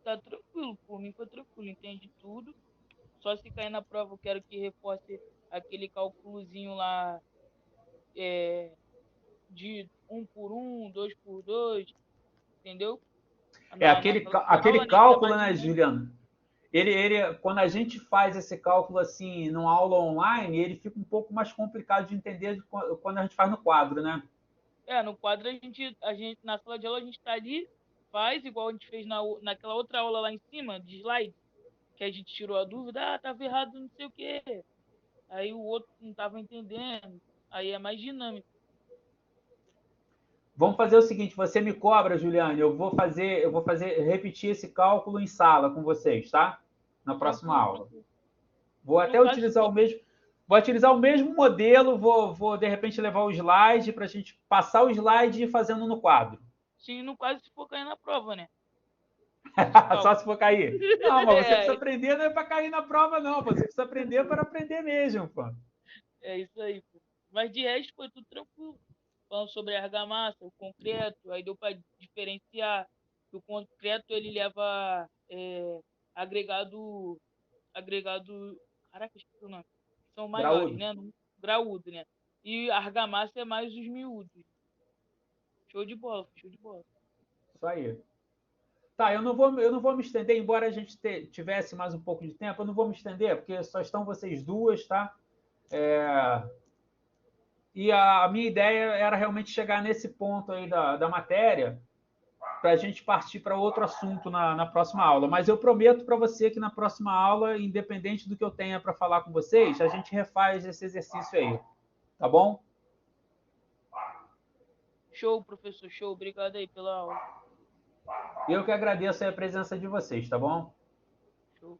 Tá tranquilo, por mim foi tranquilo, entende tudo. Só se cair na prova, eu quero que reforce aquele cálculozinho lá de 1 por 1, 2 por 2, entendeu? Aquele Aula, né, que é cálculo, mais né, dinâmico. Juliano? Quando a gente faz esse cálculo assim, numa aula online, ele fica um pouco mais complicado de entender quando a gente faz no quadro, né? No quadro a gente, na sala de aula, a gente tá ali, faz igual a gente fez naquela outra aula lá em cima, de slide, que a gente tirou a dúvida, tava errado, não sei o quê. Aí o outro não tava entendendo. Aí é mais dinâmico. Vamos fazer o seguinte: você me cobra, Juliane, repetir esse cálculo em sala com vocês, tá? Na próxima Tranquilo, aula. tranquilo. Vou No até caso, se utilizar for, o mesmo, vou utilizar o mesmo modelo, vou de repente levar o slide para a gente passar o slide e ir fazendo no quadro. sim, no caso, se for cair na prova, né? Só se for cair. Não, mas você precisa É, aprender, não é para cair na prova, não. Você precisa aprender para aprender mesmo, pô. é isso aí, pô. Mas de resto foi tudo tranquilo. Falando sobre a argamassa, o concreto, aí deu para diferenciar que o concreto ele leva agregado, agregado, caraca, esqueci o nome. São maiores, Graúdo. né? Graúdo, né? E a argamassa é mais os miúdos. Show de bola, show de bola. Isso aí. Tá, eu não vou me estender, embora a gente tivesse mais um pouco de tempo, eu não vou me estender, porque só estão vocês duas, tá? É, e a minha ideia era realmente chegar nesse ponto aí da matéria, para a gente partir para outro assunto na próxima aula. Mas eu prometo para você que na próxima aula, independente do que eu tenha para falar com vocês, a gente refaz esse exercício aí. Tá bom? Show, professor, show. Obrigado aí pela aula. Eu que agradeço a presença de vocês, tá bom? Show.